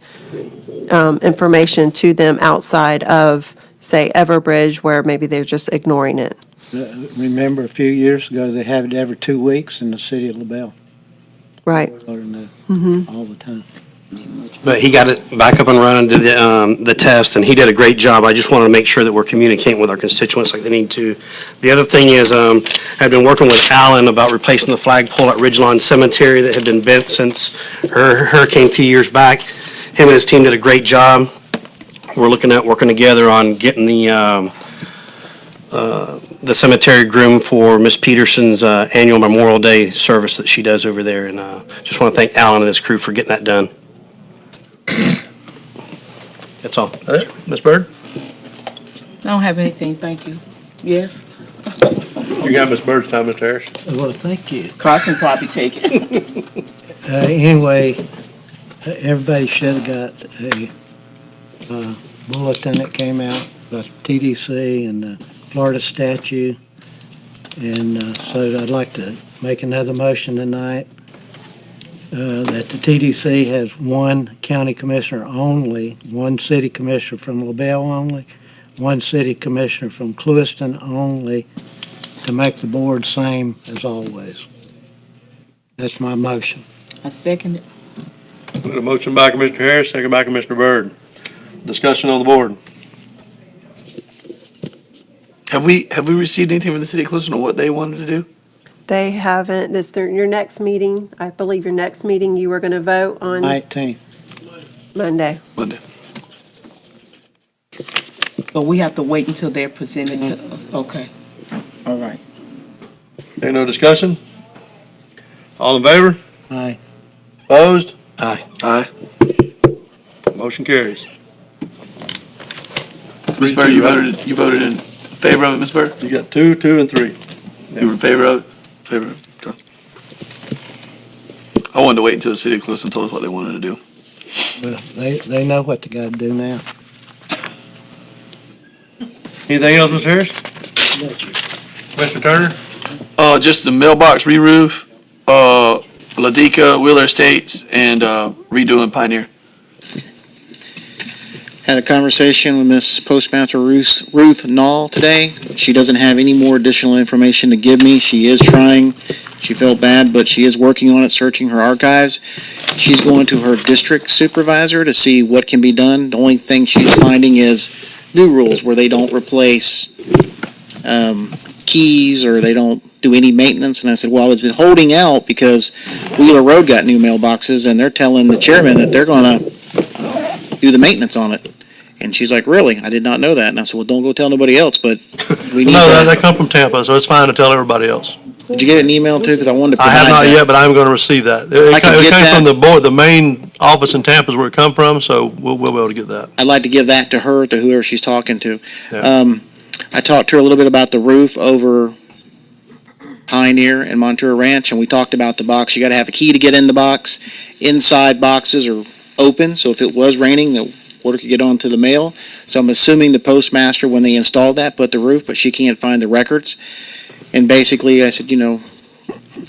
information to them outside of, say, Everbridge, where maybe they're just ignoring it. Remember a few years ago, they have it every 2 weeks in the city of Lebel. Right. All the time. But he got it back up and running, did the test, and he did a great job. I just wanted to make sure that we're communicating with our constituents like they need to. The other thing is, I've been working with Alan about replacing the flagpole at Ridgelawn Cemetery that had been bent since hurricane a few years back. Him and his team did a great job. We're looking at working together on getting the cemetery groomed for Miss Peterson's annual Memorial Day service that she does over there. And just want to thank Alan and his crew for getting that done. That's all. Ms. Byrd? I don't have anything, thank you. Yes? You got Ms. Bird's time, Mr. Harris. Well, thank you. Carson probably take it. Anyway, everybody should have got a bulletin that came out about TDC and the Florida statute. And so I'd like to make another motion tonight that the TDC has one county commissioner only, one city commissioner from Lebel only, one city commissioner from Clewiston only, to make the board same as always. That's my motion. I second it. Got a motion by Commissioner Harris, second by Commissioner Byrd. Discussion on the board. Have we received anything from the city of Clewiston on what they wanted to do? They haven't, your next meeting, I believe your next meeting, you were going to vote on 19. Monday. Monday. But we have to wait until they're presented to us. Okay. All right. Okay, no discussion? All in favor? Aye. Opposed? Aye. Aye. Motion carries. Ms. Byrd, you voted in favor of it, Ms. Byrd? You got 2, 2, and 3. You were in favor of it? Favor of it. Okay. I wanted to wait until the city of Clewiston told us what they wanted to do. Well, they know what they got to do now. Anything else, Mr. Harris? Mr. Turner? Just the mailbox re-roof, Ladika, Wheeler Estates, and redoing Pioneer. Had a conversation with Miss Postmaster Ruth Knoll today. She doesn't have any more additional information to give me. She is trying. She felt bad, but she is working on it, searching her archives. She's going to her district supervisor to see what can be done. The only thing she's finding is new rules where they don't replace keys or they don't do any maintenance. And I said, well, it's been holding out because Wheeler Road got new mailboxes and they're telling the chairman that they're going to do the maintenance on it. And she's like, really? I did not know that. And I said, well, don't go tell nobody else, but we need No, that. that come from Tampa, so it's fine to tell everybody else. Did you get an email too? Because I wanted to I have provide not that. yet, but I'm going to receive that. I can It get came that. from the board, the main office in Tampa is where it come from, so we'll be able to get that. I'd like to give that to her, to whoever she's talking to. Yeah. I talked to her a little bit about the roof over Pioneer and Montour Ranch, and we talked about the box. You got to have a key to get in the box. Inside boxes are open, so if it was raining, the water could get onto the mail. So I'm assuming the postmaster, when they installed that, put the roof, but she can't find the records. And basically, I said,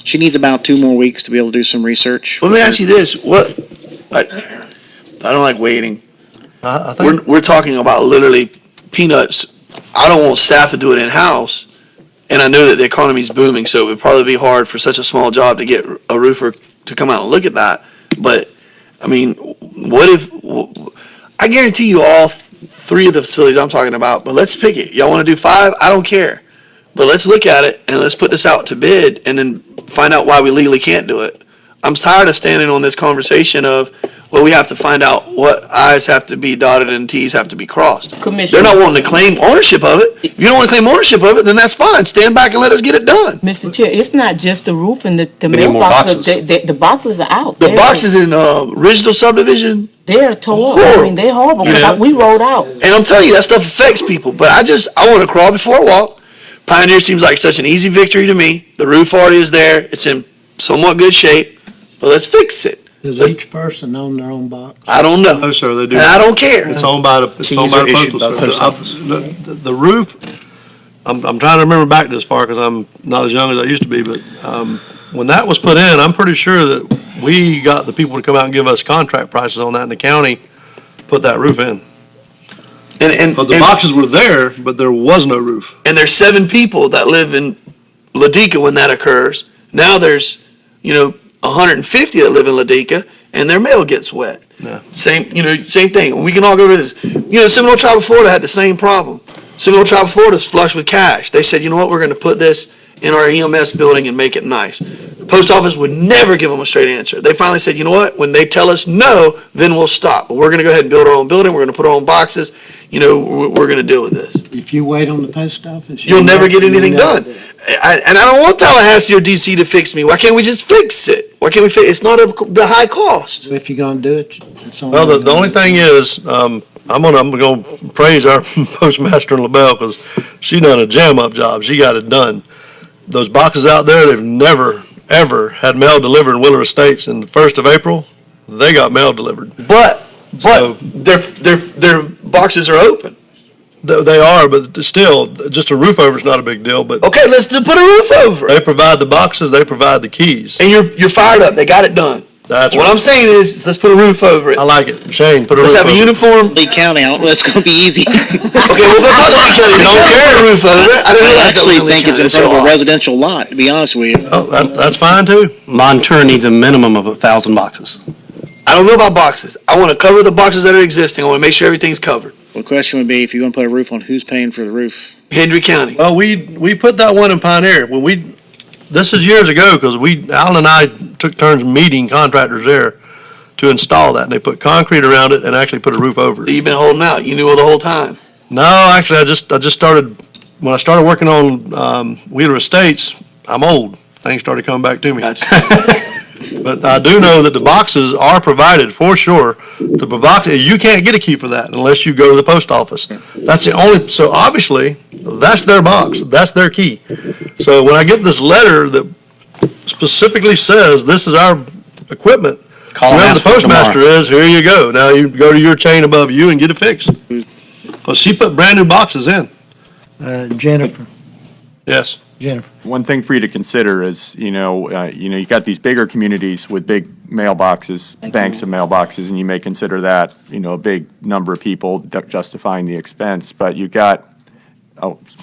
she needs about 2 more weeks to be able to do some research. Let me ask you this, I don't like waiting. I think, We're talking about literally peanuts. I don't want staff to do it in-house, and I know that the economy's booming, so it would probably be hard for such a small job to get a roofer to come out and look at that. But, I mean, what if, I guarantee you all 3 of the facilities I'm talking about, but let's pick it. Y'all want to do 5? I don't care. But let's look at it, and let's put this out to bid, and then find out why we legally can't do it. I'm tired of standing on this conversation of, well, we have to find out what I's have to be dotted and T's have to be crossed. Commissioner. They're not wanting to claim ownership of it. If you don't want to claim ownership of it, then that's fine. Stand back and let us get it done. Mr. Chair, it's not just the roof and the need more mailboxes. boxes. The boxes are out. The boxes in Ridgeville subdivision, They're tore up. I Horrible. mean, they're horrible. 'Cause Yeah. we rode out. and I'm telling you, that stuff affects people. But I want to crawl before I walk. Pioneer seems like such an easy victory to me. The roof already is there. It's in somewhat good shape. But let's fix it. Does each person own their own box? I don't know. no, sir, they do. And I don't care. It's owned by the Keys postal are issued by the service. post office. The roof, I'm trying to remember back this far because I'm not as young as I used to be, but when that was put in, I'm pretty sure that we got the people to come out and give us contract prices on that in the county, put that roof in. But the boxes were there, but there was no roof. And there's 7 people that live in Ladika when that occurs. Now there's, 150 that live in Ladika, and their mail gets wet. Yeah. Same thing. We can all go over this. Seminole Tribe of Florida had the same problem. Seminole Tribe of Florida is flush with cash. They said, you know what, we're going to put this in our EMS building and make it nice. The post office would never give them a straight answer. They finally said, you know what, when they tell us no, then we'll stop. But we're going to go ahead and build our own building. We're going to put our own boxes. We're going to deal with this. If you wait on the post office. You'll never get anything done. And I don't want Tallahassee or DC to fix me. Why can't we just fix it? Why can't we fix it? It's not the high cost. If you're gonna do it, it's on. Well, the only thing is, I'm gonna praise our postmaster in Lebel, because she done a jam-up job. She got it done. Those boxes out there, they've never, ever had mail delivered in Wheeler Estates. And the 1st of April, they got mail delivered. But their boxes are open. They are, but still, just a roof over is not a big deal, but. Okay, let's put a roof over They it. provide the boxes, they provide the keys. And you're fired up. They got it done. That's What right. I'm saying is, let's put a roof over it. I like it. Shane, put a roof Let's have over a it. uniform. Lee County, I don't know, it's gonna be easy. Okay, we'll go talk to Lee County. Don't carry a roof over it. I didn't I realize that actually was in Lee think it's County. in front of So a odd. residential lot, to be honest with you. Oh, that's fine too. Montour needs a minimum of 1,000 boxes. I don't know about boxes. I want to cover the boxes that are existing. I want to make sure everything's covered. Well, the question would be, if you're gonna put a roof on, who's paying for the roof? Hendry County. Well, we put that one in Pioneer. This is years ago, because Alan and I took turns meeting contractors there to install that, and they put concrete around it and actually put a roof over it. You've been holding out. You knew the whole time. No, actually, I just started, when I started working on Wheeler Estates, I'm old. Things started coming back to me. But I do know that the boxes are provided for sure. You can't get a key for that unless you go to the post office. That's the only, so obviously, that's their box, that's their key. So when I get this letter that specifically says, this is our equipment, Call and whoever the ask for it postmaster tomorrow. is, here you go. Now you go to your chain above you and get it fixed. Because she put brand new boxes in. Jennifer, Yes. Jennifer. One thing for you to consider is, you got these bigger communities with big mailboxes, banks of mailboxes, and you may consider that, a big number of people justifying the expense. But you got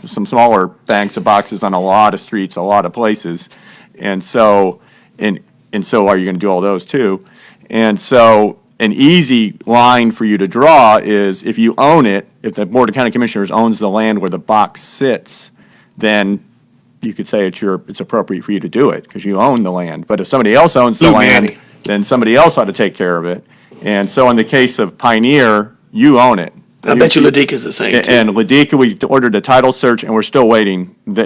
some smaller banks of boxes on a lot of streets, a lot of places. And so are you going to do all those too? And so an easy line for you to draw is, if you own it, if the Board of County Commissioners owns the land where the box sits, then you could say it's appropriate for you to do it because you own the land. But if somebody else owns the land, then somebody else ought to take care of it. And so in the case of Pioneer, you own it. I bet you Ladika's the same too. And Ladika, we ordered a title search and we're still waiting. The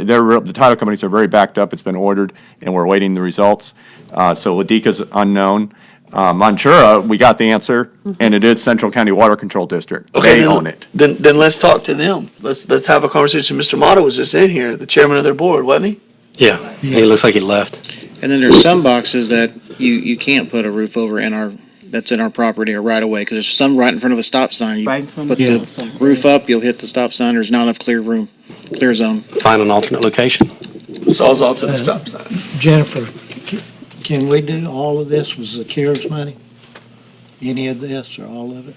title companies are very backed up. It's been ordered and we're waiting the results. So Ladika's unknown. Montura, we got the answer, and it is Central County Water Control District. Okay, They own it. Then let's talk to them. Let's have a conversation. Mr. Mata was just in here, the chairman of their board, wasn't he? Yeah, he looks like he left. And then there's some boxes that you can't put a roof over that's in our property or right away, because there's some right in front of a stop sign. You Right in front put of the roof up, you'll hit the stop sign, there's not enough clear zone. Find an alternate location. Sawzall to the stop sign. Jennifer, can we do all of this with the CARES money? Any of this or all of it?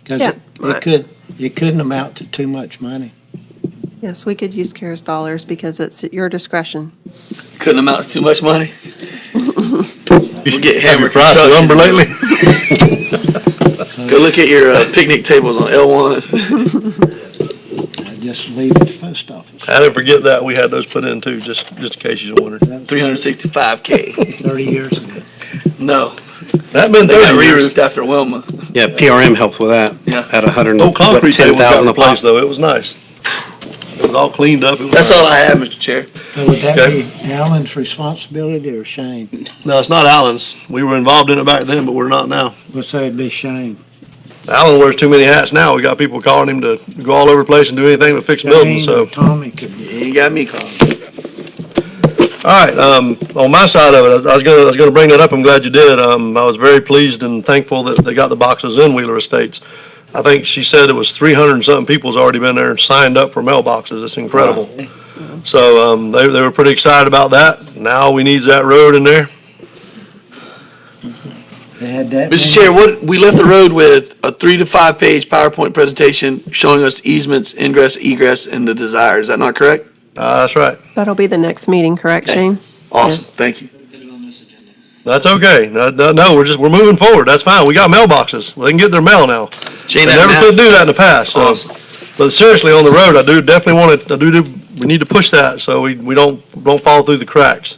Yeah. Because it couldn't amount to too much money. Yes, we could use CARES dollars because it's at your discretion. Couldn't amount to too much money. We'll get Have your hammered. price of lumber lately? Go look at your picnic tables on L1. Just leave it to post office. I didn't forget that. We had those put in too, just in case you was wondering. 365K. 30 years ago. No, That been they got 30 years. re-roofed after Wilma. Yeah, PRM helps with that. Yeah. At 100, Old concrete table got 10,000 a replaced pop. though. It was nice. It was all cleaned up. It was That's nice. all I have, Mr. Chair. So would that Okay. be Alan's responsibility or Shane? No, it's not Alan's. We were involved in it back then, but we're not now. Let's say it'd be Shane. Alan wears too many hats now. We got people calling him to go all over the place and do anything but fix buildings, Shane or so. Tommy could be. You got me calling. All right, on my side of it, I was gonna bring that up. I'm glad you did. I was very pleased and thankful that they got the boxes in Wheeler Estates. I think she said it was 300 and something people's already been there and signed up for mailboxes. It's incredible. So, they were pretty excited about that. Now we needs that road in there. They had that. Mr. Chair, we left the road with a 3 to 5 page PowerPoint presentation showing us easements, ingress, egress, and the desire. Is that not correct? That's right. That'll be the next meeting, correct, Shane? Awesome, Yes. thank you. That's okay. No, we're moving forward. That's fine. We got mailboxes. They can get their mail now. They never could do that in the past, so. Awesome. But seriously, on the road, I do definitely want it, we need to push that so we don't fall through the cracks.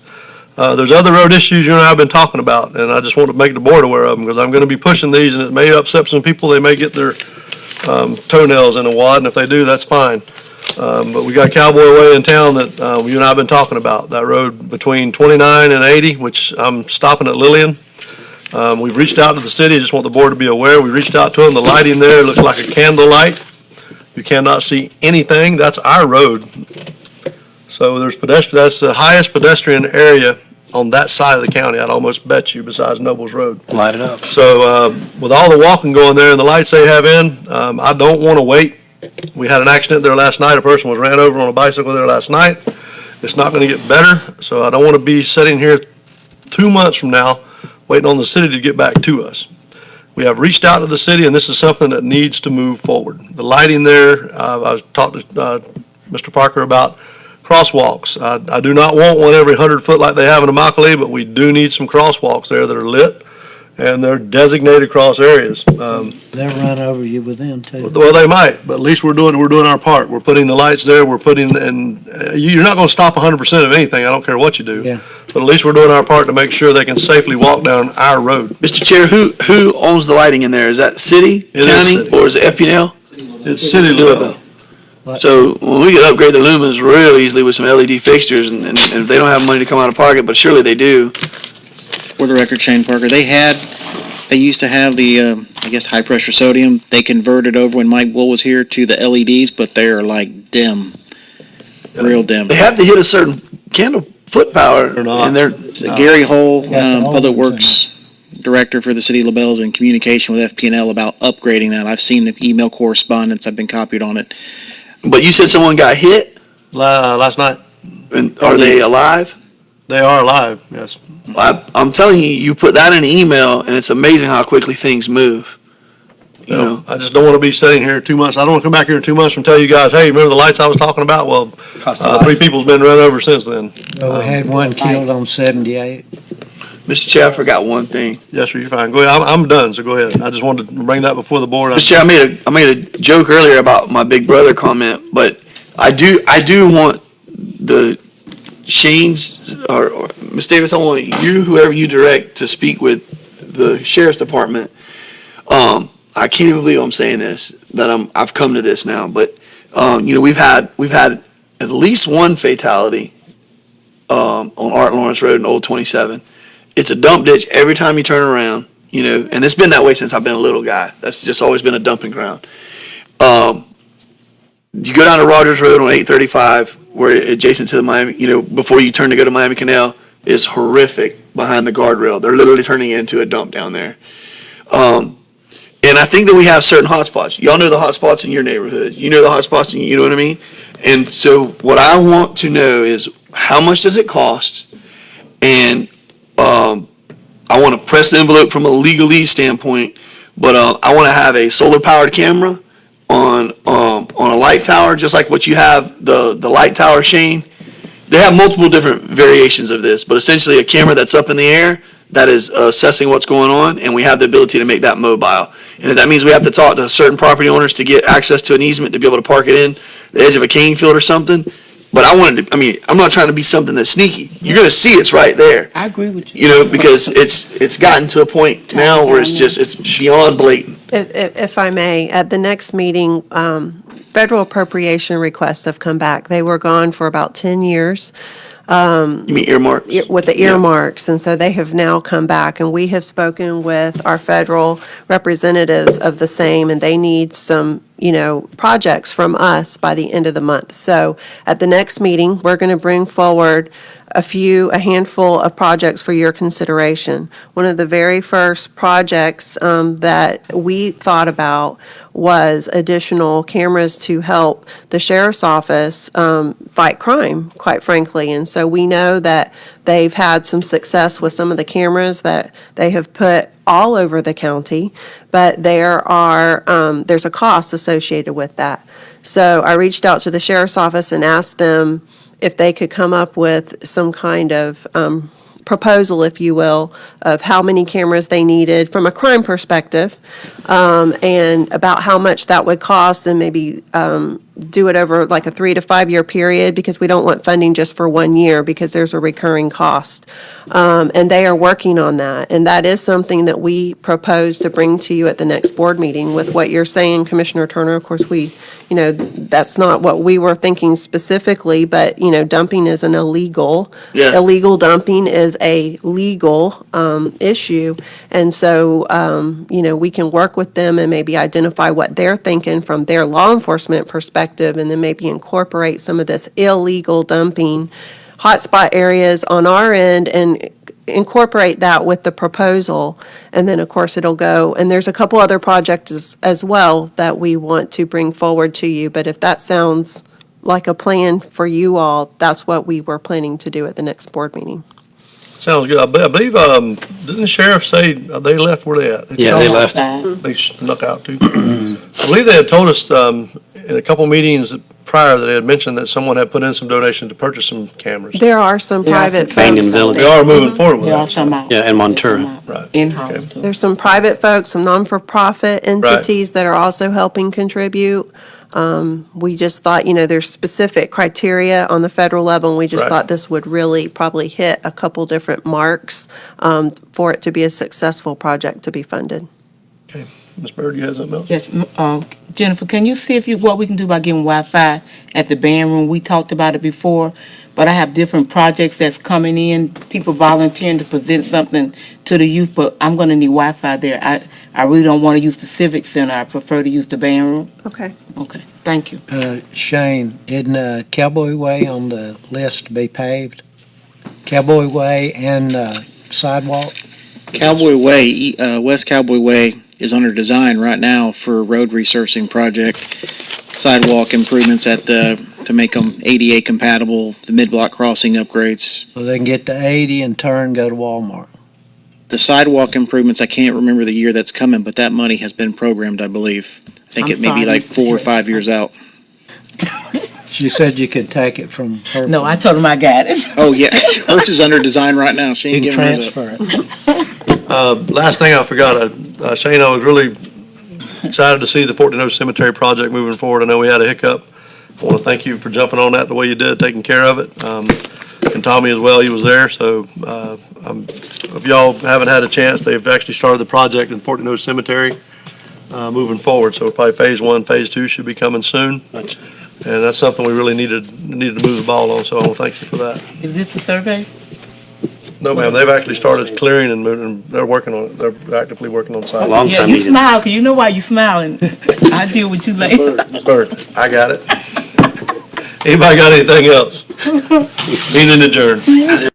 There's other road issues you and I have been talking about, and I just want to make the board aware of them, because I'm gonna be pushing these, and it may upset some people. They may get their, toenails in a wad, and if they do, that's fine. But we got Cowboy Way in town that, you and I have been talking about, that road between 29 and 80, which I'm stopping at Lillian. We've reached out to the city, just want the board to be aware. We reached out to them. The lighting there looks like a candle light. You cannot see anything. That's our road. So there's that's the highest pedestrian area on that side of the county, I'd almost bet you, besides Noble's Road. Light it up. So, with all the walking going there and the lights they have in, I don't want to wait. We had an accident there last night. A person was ran over on a bicycle there last night. It's not going to get better, so I don't want to be sitting here 2 months from now waiting on the city to get back to us. We have reached out to the city, and this is something that needs to move forward. The lighting there, I was talking to Mr. Parker about crosswalks. I do not want one every 100 foot like they have in Immokalee, but we do need some crosswalks there that are lit, and they're designated cross areas. They'll run over you with them too. Well, they might, but at least we're doing our part. We're putting the lights there, and you're not gonna stop 100% of anything, I don't care what you do. Yeah. But at least we're doing our part to make sure they can safely walk down our road. Mr. Chair, who owns the lighting in there? Is that city, It is county, city. or is it FPL? It's city Louisville. So when we could upgrade the lumens real easily with some LED fixtures, and if they don't have money to come out of pocket, but surely they do. For the record, Shane Parker, they used to have the, I guess, high-pressure sodium. They converted over when Mike Bull was here to the LEDs, but they're like dim, real dim. They have to hit a certain candle foot power, They're not. and they're, Gary Hole, Got the old Public ones in Works Director for the City of Lebel, is in communication with FP&L about upgrading that. I've seen the email correspondence. I've been copied on it. but you said someone got hit, Last night, and are they alive? they are alive, yes. I'm telling you, you put that in an email, and it's amazing how quickly things move. You know, I just don't want to be sitting here 2 months. I don't want to come back here in 2 months and tell you guys, hey, remember the lights I was talking about? Well, Cost a lot. 3 people's been run over since then. Well, we had one killed on 78. Mr. Chair, I forgot one thing. Yes, sir, you're fine. Go ahead. I'm done, so go ahead. I just wanted to bring that before the board. Mr. Chair, I made a joke earlier about my big brother comment, but I do want the Shane's or Ms. Davis, I want you, whoever you direct, to speak with the sheriff's department. I can't even believe I'm saying this, that I've come to this now, but we've had at least one fatality on Art Lawrence Road in Old 27. It's a dump ditch every time you turn around, and it's been that way since I've been a little guy. That's just always been a dumping ground. You go down to Rogers Road on 835, where adjacent to the Miami, before you turn to go to Miami Canal, is horrific behind the guardrail. They're literally turning it into a dump down there. And I think that we have certain hotspots. Y'all know the hotspots in your neighborhood. You know the hotspots, you know what I mean? And so what I want to know is, how much does it cost? And I want to press the envelope from a legalese standpoint, but I want to have a solar-powered camera on a light tower, just like what you have, the light tower, Shane. They have multiple different variations of this, but essentially a camera that's up in the air that is assessing what's going on, and we have the ability to make that mobile. And if that means we have to talk to certain property owners to get access to an easement to be able to park it in the edge of a cane field or something. But I'm not trying to be something that's sneaky. You're going to see it's right there. I agree with you. Because it's gotten to a point now where it's beyond blatant. If I may, at the next meeting, federal appropriation requests have come back. They were gone for about 10 years. You mean earmarks? With the earmarks, and so they have now come back, and we have spoken with our federal representatives of the same, and they need some, projects from us by the end of the month. So at the next meeting, we're going to bring forward a handful of projects for your consideration. One of the very first projects that we thought about was additional cameras to help the sheriff's office fight crime, quite frankly. And so we know that they've had some success with some of the cameras that they have put all over the county, but there's a cost associated with that. So I reached out to the sheriff's office and asked them if they could come up with some kind of proposal, if you will, of how many cameras they needed from a crime perspective, and about how much that would cost, and maybe do it over like a 3 to 5 year period, because we don't want funding just for 1 year, because there's a recurring cost. And they are working on that. And that is something that we propose to bring to you at the next board meeting. With what you're saying, Commissioner Turner, of course, that's not what we were thinking specifically, but, dumping is an illegal. Yeah. Illegal dumping is a legal issue. And so, we can work with them and maybe identify what they're thinking from their law enforcement perspective, and then maybe incorporate some of this illegal dumping hotspot areas on our end and incorporate that with the proposal. And then, of course, it'll go, and there's a couple other projects as well that we want to bring forward to you. But if that sounds like a plan for you all, that's what we were planning to do at the next board meeting. Sounds good. I believe, didn't the sheriff say they left? Where they at? Yeah, they left. They snuck out too. I believe they had told us in a couple meetings prior that they had mentioned that someone had put in some donations to purchase some cameras. There are some private Banyan folks. Village. They are moving forward with There are that. some out. Yeah, and Montura. Right. In-house. too. There's some private folks, some non-for-profit entities that are also helping contribute. We just thought, there's specific criteria on the federal level, and we just Right. thought this would really probably hit a couple different marks for it to be a successful project to be funded. Okay. Ms. Bird, you have something else? Yes, Jennifer, can you see what we can do about getting Wi-Fi at the band room? We talked about it before, but I have different projects that's coming in, people volunteering to present something to the youth, but I'm gonna need Wi-Fi there. I really don't wanna use the Civic Center. I prefer to use the band room. Okay. Okay, thank you. Shane, isn't Cowboy Way on the list to be paved? Cowboy Way and sidewalk? Cowboy Way, West Cowboy Way is under design right now for a road resurfacing project, sidewalk improvements to make them ADA compatible, the mid-block crossing upgrades. So they can get to 80 and turn, go to Walmart. The sidewalk improvements, I can't remember the year that's coming, but that money has been programmed, I believe. I think I'm it may be sorry, like Mr. 4 or Chair. 5 years out. She said you could take it from her. No, I told him I got it. Oh, yeah, hers is under design right now. She You ain't can giving hers up. transfer it. Last thing I forgot, Shane, I was really excited to see the 14 Cemetery project moving forward. I know we had a hiccup. I want to thank you for jumping on that the way you did, taking care of it. And Tommy as well, he was there. So if y'all haven't had a chance, they've actually started the project in 14 Cemetery moving forward. So probably phase 1, phase 2 should be coming soon. And that's something we really needed to move the ball on. So I want to thank you for that. Is this the survey? No, ma'am, they've actually started clearing and moving. They're working on it. They're actively working on site. Long Yeah, time you needed. smile, 'cause you know why you smiling. I'll deal with you later. Ms. Bird, I got it. Anybody got anything else? Meeting adjourned.